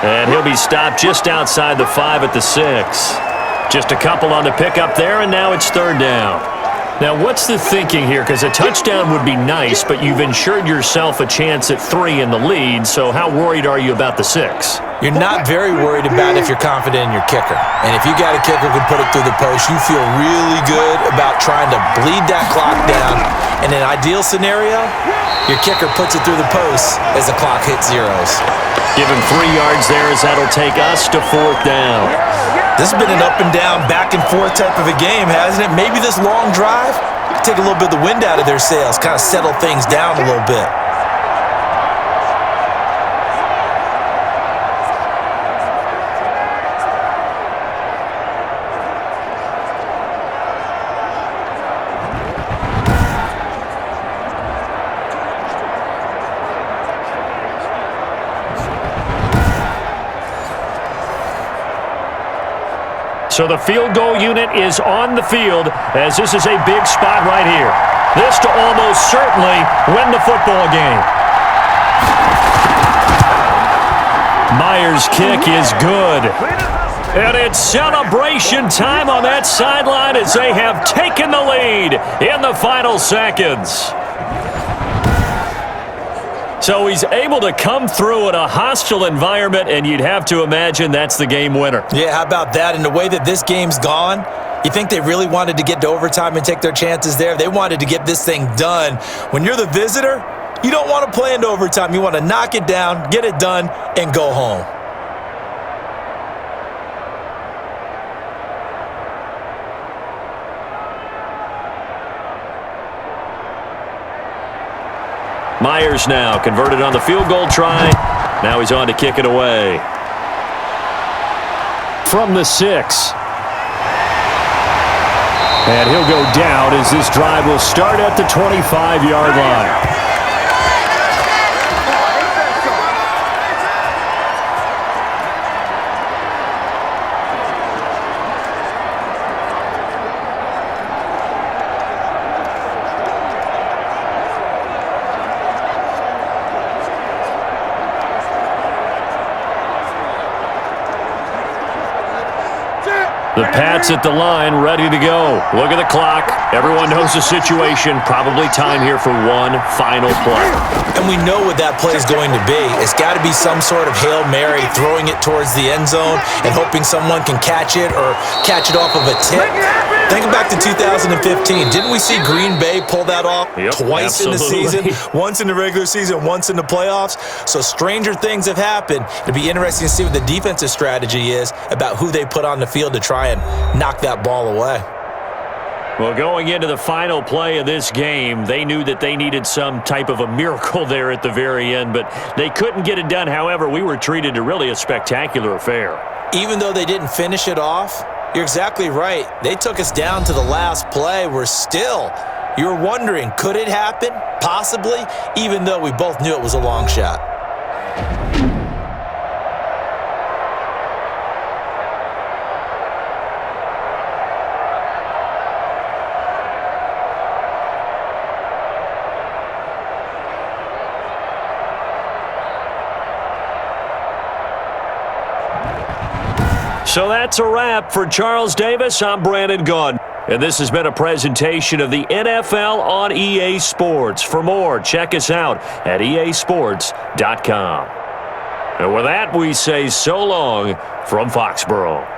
And he'll be stopped just outside the 5 at the 6. Just a couple on the pickup there, and now it's 3rd down. Now, what's the thinking here? Because a touchdown would be nice, but you've ensured yourself a chance at 3 in the lead, so how worried are you about the 6? You're not very worried about if you're confident in your kicker. And if you got a kicker who can put it through the post, you feel really good about trying to bleed that clock down. In an ideal scenario, your kicker puts it through the post as the clock hits zeros. Give him 3 yards there as that'll take us to 4th down. This has been an up and down, back and forth type of a game, hasn't it? Maybe this long drive, take a little bit of the wind out of their sails, kind of settle things down a little bit. So the field goal unit is on the field as this is a big spot right here. This to almost certainly win the football game. Myers' kick is good. And it's celebration time on that sideline as they have taken the lead in the final seconds. So he's able to come through in a hostile environment, and you'd have to imagine that's the game winner. Yeah, how about that? And the way that this game's gone, you think they really wanted to get to overtime and take their chances there? They wanted to get this thing done. When you're the visitor, you don't want to play into overtime. You want to knock it down, get it done, and go home. Myers now converted on the field goal try. Now he's on to kick it away. From the 6. And he'll go down as this drive will start at the 25-yard line. The Pats at the line, ready to go. Look at the clock. Everyone knows the situation. Probably time here for one final play. And we know what that play is going to be. It's got to be some sort of Hail Mary, throwing it towards the end zone and hoping someone can catch it or catch it off of a tip. Think back to 2015. Didn't we see Green Bay pull that off twice in the season? Once in the regular season, once in the playoffs. So stranger things have happened. It'll be interesting to see what the defensive strategy is about who they put on the field to try and knock that ball away. Well, going into the final play of this game, they knew that they needed some type of a miracle there at the very end, but they couldn't get it done. However, we were treated to really a spectacular affair. even though they didn't finish it off, you're exactly right. They took us down to the last play. You're wondering, could it happen? Possibly, even though we both knew it was a long shot. So that's a wrap for Charles Davis. I'm Brandon Gunn. And this has been a presentation of the NFL on EA Sports. For more, check us out at easports.com. And with that, we say so long from Foxborough.